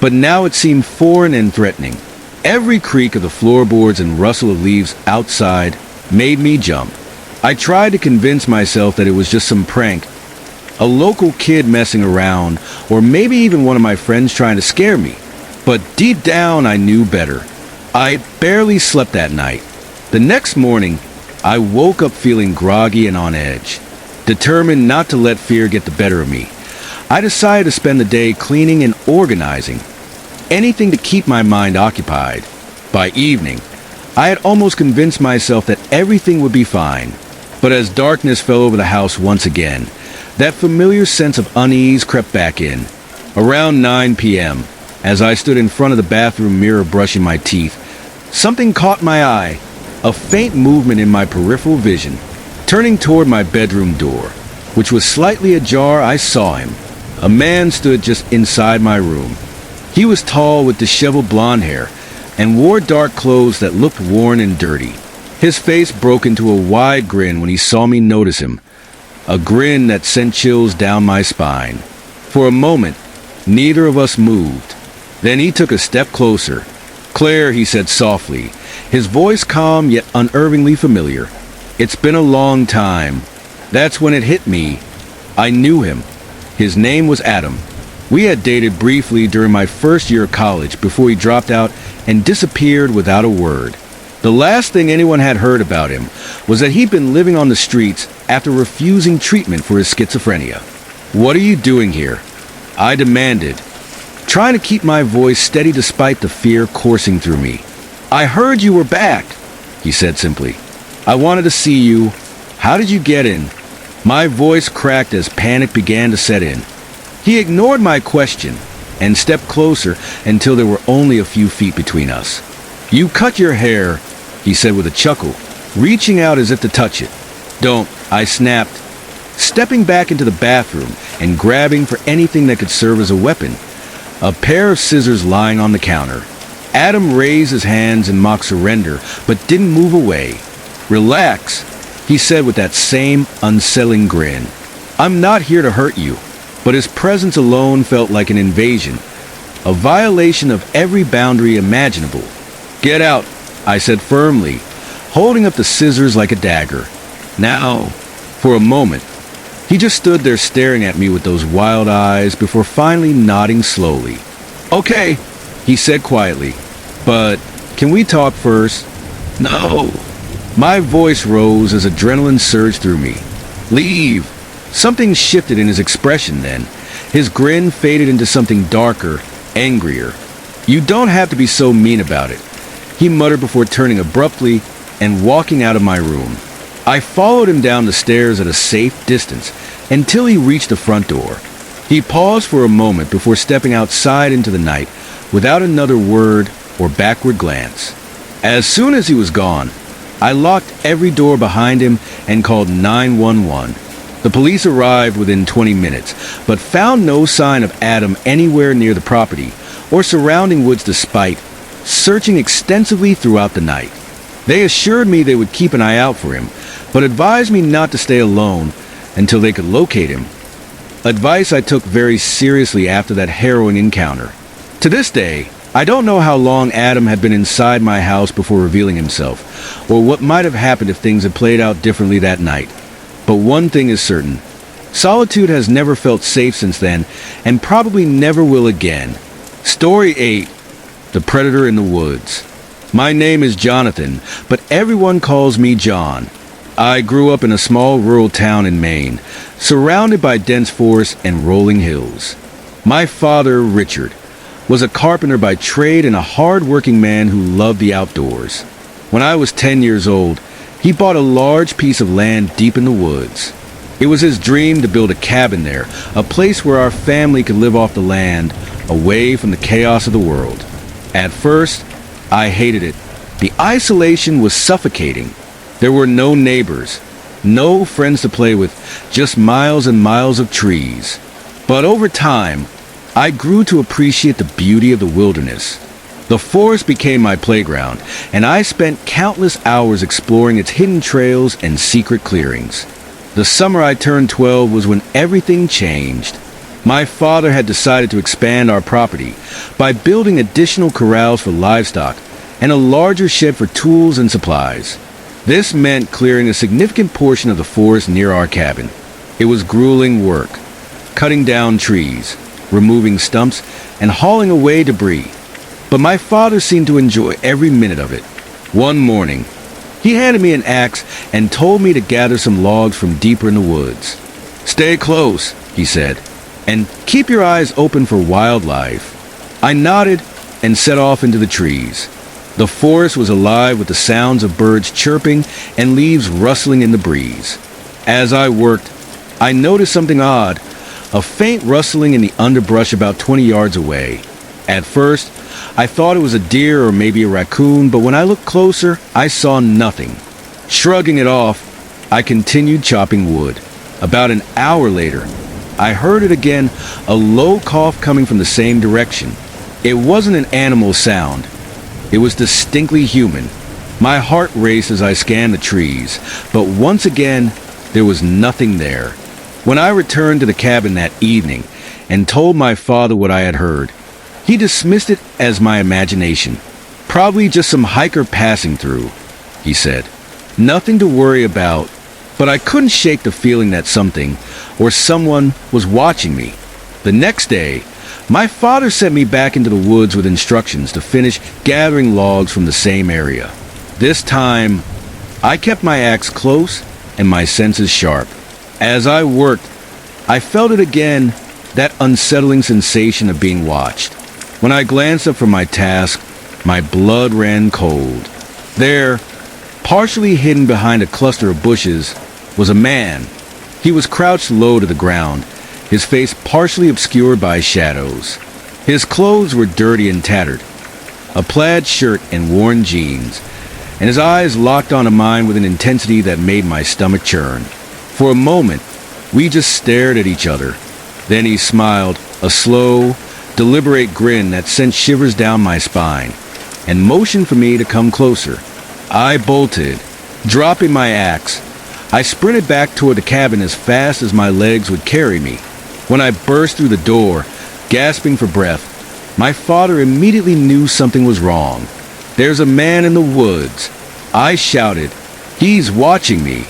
[SPEAKER 1] but now it seemed foreign and threatening. Every creak of the floorboards and rustle of leaves outside made me jump. I tried to convince myself that it was just some prank, a local kid messing around, or maybe even one of my friends trying to scare me. But deep down, I knew better. I barely slept that night. The next morning, I woke up feeling groggy and on edge. Determined not to let fear get the better of me, I decided to spend the day cleaning and organizing. Anything to keep my mind occupied. By evening, I had almost convinced myself that everything would be fine. But as darkness fell over the house once again, that familiar sense of unease crept back in. Around 9 p.m., as I stood in front of the bathroom mirror brushing my teeth, something caught my eye, a faint movement in my peripheral vision. Turning toward my bedroom door, which was slightly ajar, I saw him. A man stood just inside my room. He was tall with disheveled blonde hair and wore dark clothes that looked worn and dirty. His face broke into a wide grin when he saw me notice him, a grin that sent chills down my spine. For a moment, neither of us moved. Then he took a step closer. "Claire," he said softly, his voice calm yet unervingly familiar. "It's been a long time." That's when it hit me. I knew him. His name was Adam. We had dated briefly during my first year of college before he dropped out and disappeared without a word. The last thing anyone had heard about him was that he'd been living on the streets after refusing treatment for his schizophrenia. "What are you doing here?" I demanded, trying to keep my voice steady despite the fear coursing through me. "I heard you were back," he said simply. "I wanted to see you. How did you get in?" My voice cracked as panic began to set in. He ignored my question and stepped closer until there were only a few feet between us. "You cut your hair," he said with a chuckle, reaching out as if to touch it. "Don't," I snapped, stepping back into the bathroom and grabbing for anything that could serve as a weapon. A pair of scissors lying on the counter. Adam raised his hands in mock surrender, but didn't move away. "Relax," he said with that same unsettling grin. "I'm not here to hurt you." But his presence alone felt like an invasion, a violation of every boundary imaginable. "Get out," I said firmly, holding up the scissors like a dagger. "Now." For a moment, he just stood there staring at me with those wild eyes before finally nodding slowly. "Okay," he said quietly, "but can we talk first?" "No." My voice rose as adrenaline surged through me. "Leave." Something shifted in his expression then. His grin faded into something darker, angrier. "You don't have to be so mean about it," he muttered before turning abruptly and walking out of my room. I followed him down the stairs at a safe distance until he reached the front door. He paused for a moment before stepping outside into the night without another word or backward glance. As soon as he was gone, I locked every door behind him and called 911. The police arrived within 20 minutes, but found no sign of Adam anywhere near the property or surrounding woods despite searching extensively throughout the night. They assured me they would keep an eye out for him, but advised me not to stay alone until they could locate him. Advice I took very seriously after that harrowing encounter. To this day, I don't know how long Adam had been inside my house before revealing himself, or what might have happened if things had played out differently that night. But one thing is certain. Solitude has never felt safe since then, and probably never will again. Story 8. The Predator in the Woods. My name is Jonathan, but everyone calls me John. I grew up in a small rural town in Maine, surrounded by dense forests and rolling hills. My father, Richard, was a carpenter by trade and a hard-working man who loved the outdoors. When I was 10 years old, he bought a large piece of land deep in the woods. It was his dream to build a cabin there, a place where our family could live off the land, away from the chaos of the world. At first, I hated it. The isolation was suffocating. There were no neighbors, no friends to play with, just miles and miles of trees. But over time, I grew to appreciate the beauty of the wilderness. The forest became my playground, and I spent countless hours exploring its hidden trails and secret clearings. The summer I turned 12 was when everything changed. My father had decided to expand our property by building additional corrals for livestock and a larger shed for tools and supplies. This meant clearing a significant portion of the forest near our cabin. It was grueling work, cutting down trees, removing stumps, and hauling away debris. but my father seemed to enjoy every minute of it. One morning, he handed me an axe and told me to gather some logs from deeper in the woods. "Stay close," he said, "and keep your eyes open for wildlife." I nodded and set off into the trees. The forest was alive with the sounds of birds chirping and leaves rustling in the breeze. As I worked, I noticed something odd, a faint rustling in the underbrush about 20 yards away. At first, I thought it was a deer or maybe a raccoon, but when I looked closer, I saw nothing. Shrugging it off, I continued chopping wood. About an hour later, I heard it again, a low cough coming from the same direction. It wasn't an animal sound. It was distinctly human. My heart raced as I scanned the trees, but once again, there was nothing there. When I returned to the cabin that evening and told my father what I had heard, he dismissed it as my imagination. "Probably just some hiker passing through," he said. "Nothing to worry about." But I couldn't shake the feeling that something or someone was watching me. The next day, my father sent me back into the woods with instructions to finish gathering logs from the same area. This time, I kept my axe close and my senses sharp. As I worked, I felt it again, that unsettling sensation of being watched. When I glanced up from my task, my blood ran cold. There, partially hidden behind a cluster of bushes, was a man. He was crouched low to the ground, his face partially obscured by shadows. His clothes were dirty and tattered, a plaid shirt and worn jeans, and his eyes locked onto mine with an intensity that made my stomach churn. For a moment, we just stared at each other. Then he smiled, a slow, deliberate grin that sent shivers down my spine, and motioned for me to come closer. I bolted, dropping my axe. I sprinted back toward the cabin as fast as my legs would carry me. When I burst through the door, gasping for breath, my father immediately knew something was wrong. "There's a man in the woods," I shouted. "He's watching me."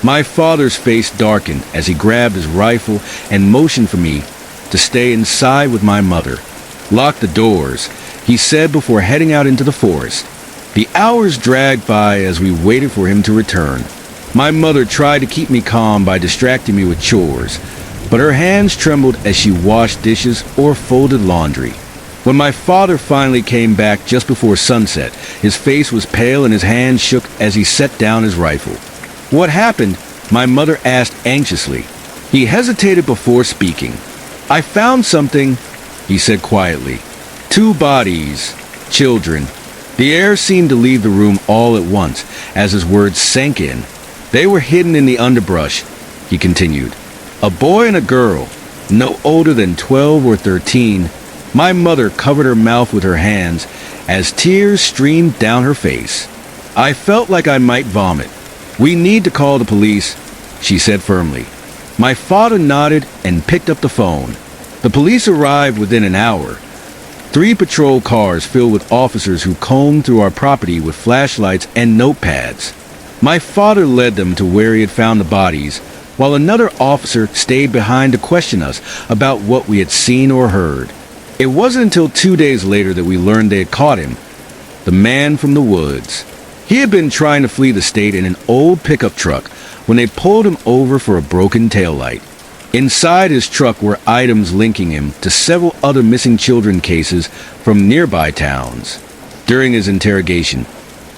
[SPEAKER 1] My father's face darkened as he grabbed his rifle and motioned for me to stay inside with my mother. "Lock the doors," he said before heading out into the forest. The hours dragged by as we waited for him to return. My mother tried to keep me calm by distracting me with chores, but her hands trembled as she washed dishes or folded laundry. When my father finally came back just before sunset, his face was pale and his hands shook as he set down his rifle. "What happened?" my mother asked anxiously. He hesitated before speaking. "I found something," he said quietly. "Two bodies. Children." The air seemed to leave the room all at once as his words sank in. "They were hidden in the underbrush," he continued. "A boy and a girl, no older than 12 or 13. My mother covered her mouth with her hands as tears streamed down her face. I felt like I might vomit. "We need to call the police," she said firmly. My father nodded and picked up the phone. The police arrived within an hour. 3 patrol cars filled with officers who combed through our property with flashlights and notepads. My father led them to where he had found the bodies, while another officer stayed behind to question us about what we had seen or heard. It wasn't until 2 days later that we learned they had caught him, the man from the woods. He had been trying to flee the state in an old pickup truck when they pulled him over for a broken taillight. Inside his truck were items linking him to several other missing children cases from nearby towns. During his interrogation,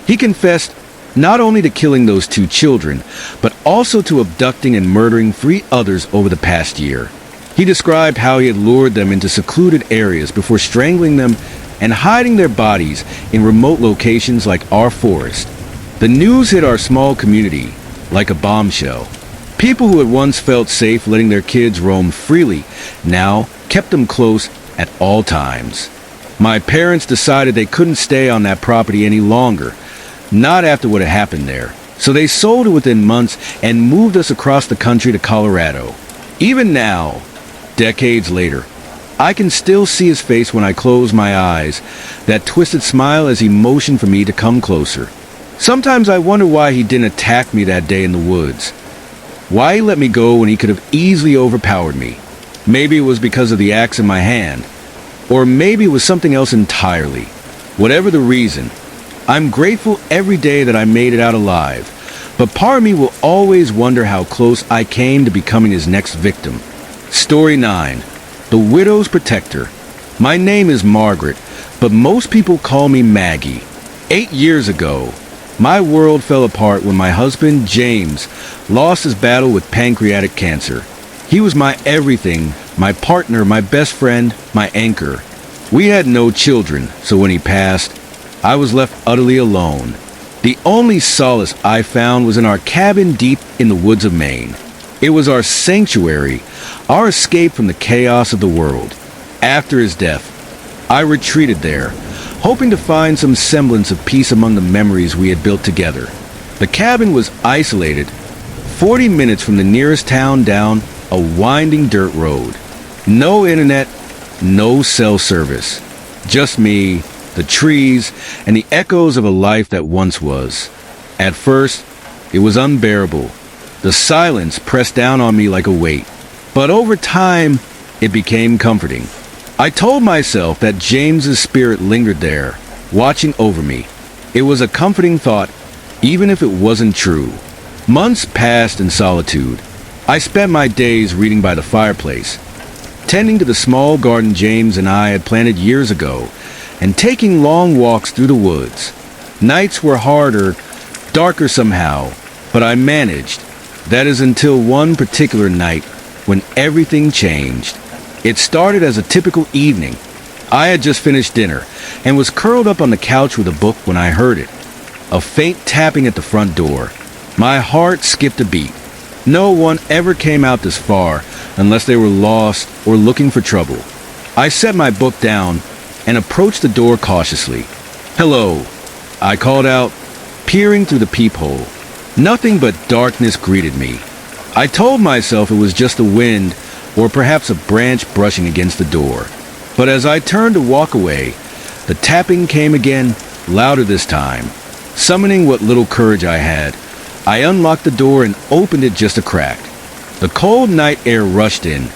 [SPEAKER 1] he confessed not only to killing those 2 children, but also to abducting and murdering 3 others over the past year. He described how he had lured them into secluded areas before strangling them and hiding their bodies in remote locations like our forest. The news hit our small community like a bombshell. People who had once felt safe letting their kids roam freely now kept them close at all times. My parents decided they couldn't stay on that property any longer, not after what had happened there. So they sold it within months and moved us across the country to Colorado. Even now, decades later, I can still see his face when I close my eyes, that twisted smile as he motioned for me to come closer. Sometimes I wonder why he didn't attack me that day in the woods. Why he let me go when he could have easily overpowered me. Maybe it was because of the axe in my hand, or maybe it was something else entirely. Whatever the reason, I'm grateful every day that I made it out alive, but part of me will always wonder how close I came to becoming his next victim. Story 9. The Widow's Protector. My name is Margaret, but most people call me Maggie. 8 years ago, my world fell apart when my husband, James, lost his battle with pancreatic cancer. He was my everything, my partner, my best friend, my anchor. We had no children, so when he passed, I was left utterly alone. The only solace I found was in our cabin deep in the woods of Maine. It was our sanctuary, our escape from the chaos of the world. After his death, I retreated there, hoping to find some semblance of peace among the memories we had built together. The cabin was isolated, 40 minutes from the nearest town down a winding dirt road. No internet, no cell service. Just me, the trees, and the echoes of a life that once was. At first, it was unbearable. The silence pressed down on me like a weight. But over time, it became comforting. I told myself that James's spirit lingered there, watching over me. It was a comforting thought, even if it wasn't true. Months passed in solitude. I spent my days reading by the fireplace, tending to the small garden James and I had planted years ago, and taking long walks through the woods. Nights were harder, darker somehow, but I managed. That is until one particular night when everything changed. It started as a typical evening. I had just finished dinner and was curled up on the couch with a book when I heard it. A faint tapping at the front door. My heart skipped a beat. No one ever came out this far unless they were lost or looking for trouble. I set my book down and approached the door cautiously. "Hello," I called out, peering through the peephole. Nothing but darkness greeted me. I told myself it was just the wind or perhaps a branch brushing against the door. But as I turned to walk away, the tapping came again, louder this time. Summoning what little courage I had, I unlocked the door and opened it just a crack. The cold night air rushed in,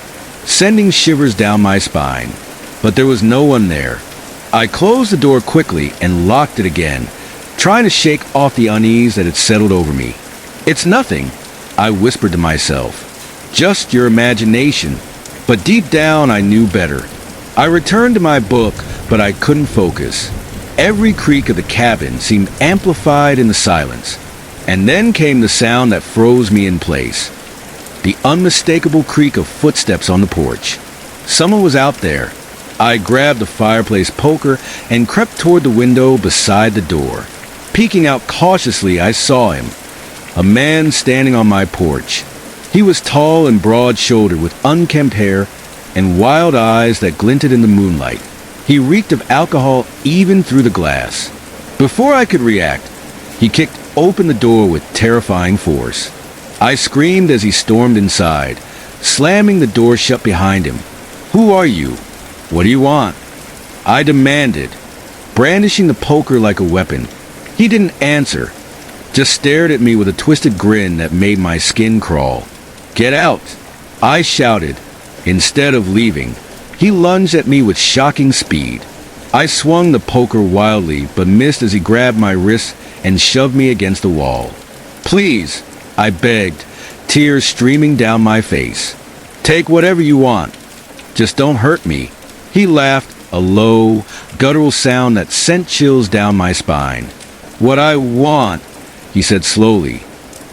[SPEAKER 1] sending shivers down my spine. But there was no one there. I closed the door quickly and locked it again, trying to shake off the unease that had settled over me. "It's nothing," I whispered to myself. "Just your imagination." But deep down, I knew better. I returned to my book, but I couldn't focus. Every creak of the cabin seemed amplified in the silence. And then came the sound that froze me in place. The unmistakable creak of footsteps on the porch. Someone was out there. I grabbed the fireplace poker and crept toward the window beside the door. Peeking out cautiously, I saw him. A man standing on my porch. He was tall and broad-shouldered with unkempt hair and wild eyes that glinted in the moonlight. He reeked of alcohol even through the glass. Before I could react, he kicked open the door with terrifying force. I screamed as he stormed inside, slamming the door shut behind him. "Who are you? What do you want?" I demanded, brandishing the poker like a weapon. He didn't answer, just stared at me with a twisted grin that made my skin crawl. "Get out!" I shouted. Instead of leaving, he lunged at me with shocking speed. I swung the poker wildly, but missed as he grabbed my wrist and shoved me against the wall. "Please," I begged, tears streaming down my face. "Take whatever you want. Just don't hurt me." He laughed, a low, guttural sound that sent chills down my spine. "What I want," he said slowly,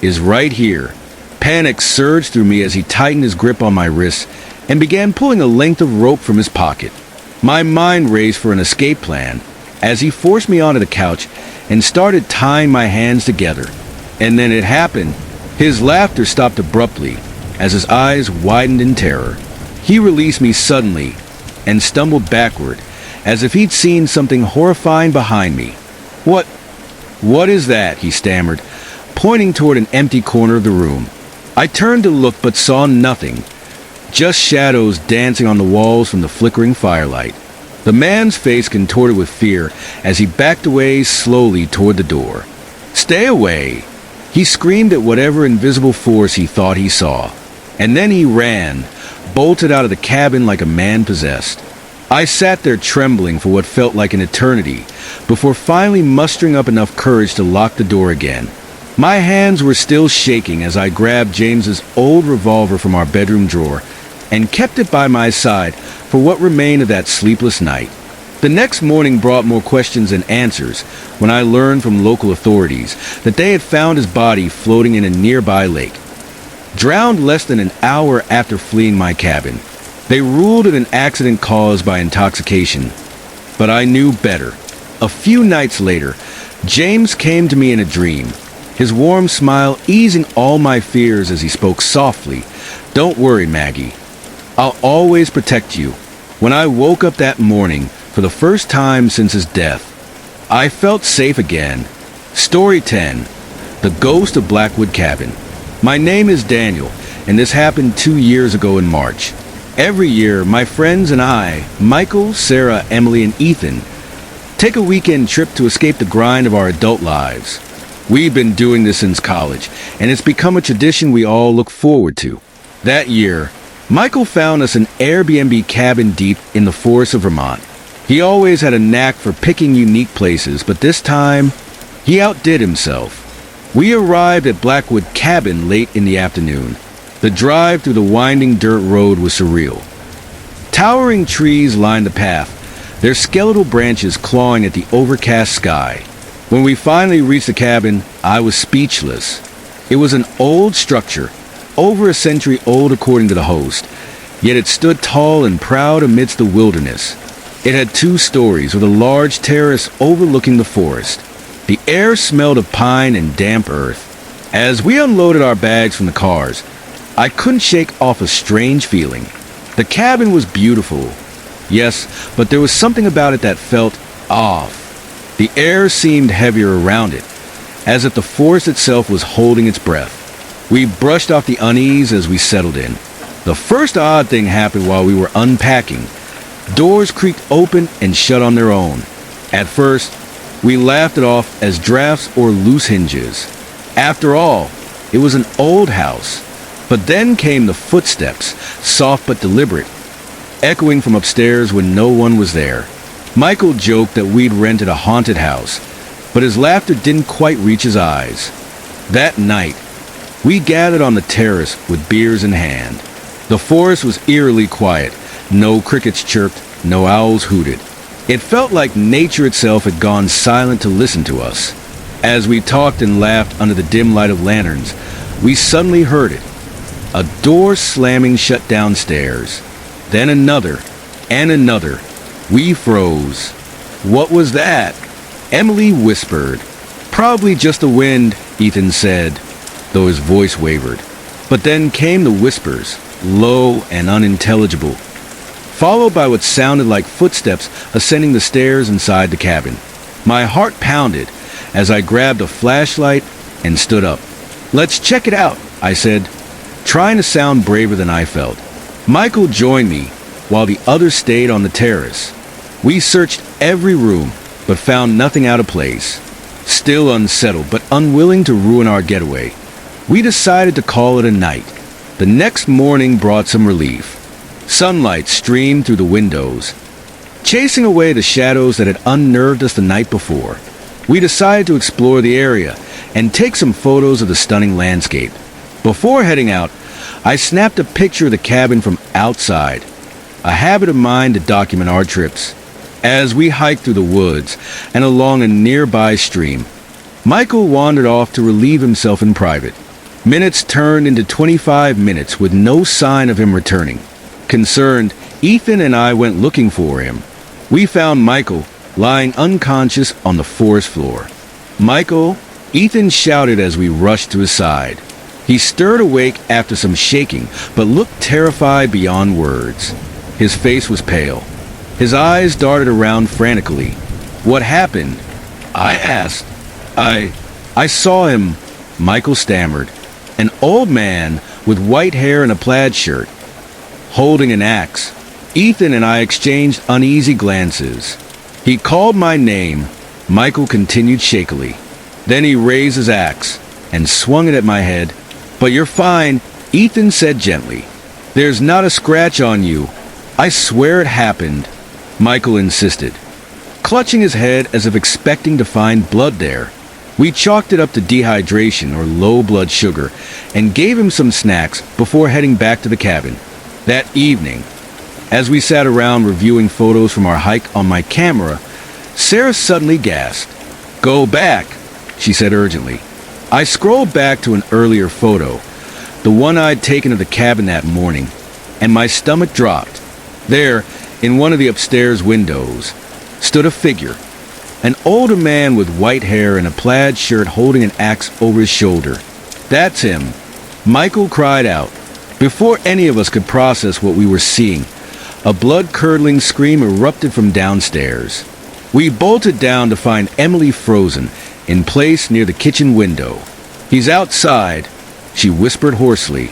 [SPEAKER 1] "is right here." Panic surged through me as he tightened his grip on my wrist and began pulling a length of rope from his pocket. My mind raced for an escape plan as he forced me onto the couch and started tying my hands together. And then it happened. His laughter stopped abruptly as his eyes widened in terror. He released me suddenly and stumbled backward as if he'd seen something horrifying behind me. What is that?" he stammered, pointing toward an empty corner of the room. I turned to look but saw nothing, just shadows dancing on the walls from the flickering firelight. The man's face contorted with fear as he backed away slowly toward the door. "Stay away!" He screamed at whatever invisible force he thought he saw. And then he ran, bolted out of the cabin like a man possessed. I sat there trembling for what felt like an eternity, before finally mustering up enough courage to lock the door again. My hands were still shaking as I grabbed James's old revolver from our bedroom drawer and kept it by my side for what remained of that sleepless night. The next morning brought more questions than answers when I learned from local authorities that they had found his body floating in a nearby lake. Drowned less than an hour after fleeing my cabin, they ruled it an accident caused by intoxication. But I knew better. A few nights later, James came to me in a dream, his warm smile easing all my fears as he spoke softly. "Don't worry, Maggie. I'll always protect you." When I woke up that morning, for the first time since his death, I felt safe again. Story 10. The Ghost of Blackwood Cabin. My name is Daniel, and this happened 2 years ago in March. Every year, my friends and I, Michael, Sarah, Emily, and Ethan, take a weekend trip to escape the grind of our adult lives. We've been doing this since college, and it's become a tradition we all look forward to. That year, Michael found us an Airbnb cabin deep in the forests of Vermont. He always had a knack for picking unique places, but this time, he outdid himself. We arrived at Blackwood Cabin late in the afternoon. The drive through the winding dirt road was surreal. Towering trees lined the path, their skeletal branches clawing at the overcast sky. When we finally reached the cabin, I was speechless. It was an old structure, over a century old according to the host, yet it stood tall and proud amidst the wilderness. It had 2 stories with a large terrace overlooking the forest. The air smelled of pine and damp earth. As we unloaded our bags from the cars, I couldn't shake off a strange feeling. The cabin was beautiful, yes, but there was something about it that felt off. The air seemed heavier around it, as if the forest itself was holding its breath. We brushed off the unease as we settled in. The first odd thing happened while we were unpacking. Doors creaked open and shut on their own. At first, we laughed it off as drafts or loose hinges. After all, it was an old house. But then came the footsteps, soft but deliberate, echoing from upstairs when no one was there. Michael joked that we'd rented a haunted house, but his laughter didn't quite reach his eyes. That night, we gathered on the terrace with beers in hand. The forest was eerily quiet. No crickets chirped, no owls hooted. It felt like nature itself had gone silent to listen to us. As we talked and laughed under the dim light of lanterns, we suddenly heard it. A door slamming shut downstairs. Then another, and another. We froze. What was that? Emily whispered. Probably just the wind, Ethan said, though his voice wavered. But then came the whispers, low and unintelligible, followed by what sounded like footsteps ascending the stairs inside the cabin. My heart pounded as I grabbed a flashlight and stood up. "Let's check it out," I said, trying to sound braver than I felt. Michael joined me, while the others stayed on the terrace. We searched every room, but found nothing out of place. Still unsettled, but unwilling to ruin our getaway, we decided to call it a night. The next morning brought some relief. Sunlight streamed through the windows, chasing away the shadows that had unnerved us the night before. We decided to explore the area and take some photos of the stunning landscape. Before heading out, I snapped a picture of the cabin from outside, a habit of mine to document our trips. As we hiked through the woods and along a nearby stream, Michael wandered off to relieve himself in private. Minutes turned into 25 minutes with no sign of him returning. Concerned, Ethan and I went looking for him. We found Michael lying unconscious on the forest floor. "Michael!" Ethan shouted as we rushed to his side. He stirred awake after some shaking, but looked terrified beyond words. His face was pale. His eyes darted around frantically. "What happened?" I asked. I saw him," Michael stammered. "An old man with white hair and a plaid shirt, holding an axe." Ethan and I exchanged uneasy glances. "He called my name," Michael continued shakily. Then he raised his axe and swung it at my head. "But you're fine," Ethan said gently. "There's not a scratch on you. I swear it happened." Michael insisted, clutching his head as if expecting to find blood there. We chalked it up to dehydration or low blood sugar and gave him some snacks before heading back to the cabin. That evening, as we sat around reviewing photos from our hike on my camera, Sarah suddenly gasped. "Go back," she said urgently. I scrolled back to an earlier photo, the one I'd taken of the cabin that morning, and my stomach dropped. There, in one of the upstairs windows, stood a figure, an older man with white hair and a plaid shirt holding an axe over his shoulder. "That's him," Michael cried out. Before any of us could process what we were seeing, a blood-curdling scream erupted from downstairs. We bolted down to find Emily frozen, in place near the kitchen window. "He's outside," she whispered hoarsely.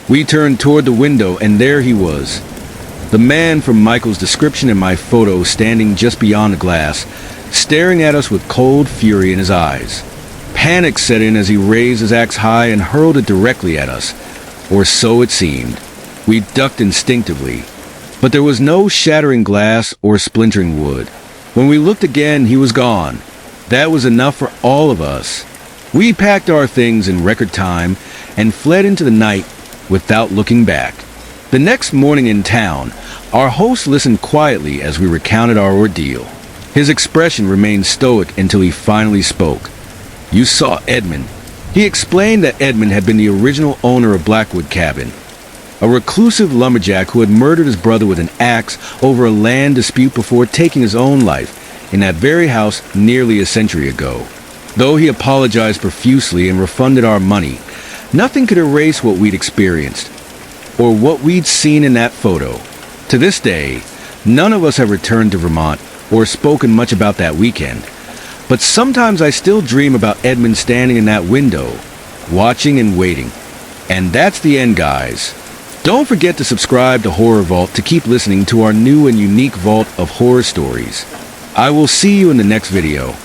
[SPEAKER 1] We turned toward the window, and there he was. The man from Michael's description in my photo standing just beyond the glass, staring at us with cold fury in his eyes. Panic set in as he raised his axe high and hurled it directly at us. Or so it seemed. We ducked instinctively. But there was no shattering glass or splintering wood. When we looked again, he was gone. That was enough for all of us. We packed our things in record time and fled into the night without looking back. The next morning in town, our host listened quietly as we recounted our ordeal. His expression remained stoic until he finally spoke. "You saw Edmund." He explained that Edmund had been the original owner of Blackwood cabin, a reclusive lumberjack who had murdered his brother with an axe over a land dispute before taking his own life in that very house nearly a century ago. Though he apologized profusely and refunded our money, nothing could erase what we'd experienced, or what we'd seen in that photo. To this day, none of us have returned to Vermont or spoken much about that weekend. But sometimes I still dream about Edmund standing in that window, watching and waiting. And that's the end, guys. Don't forget to subscribe to Horror Vault to keep listening to our new and unique vault of horror stories. I will see you in the next video.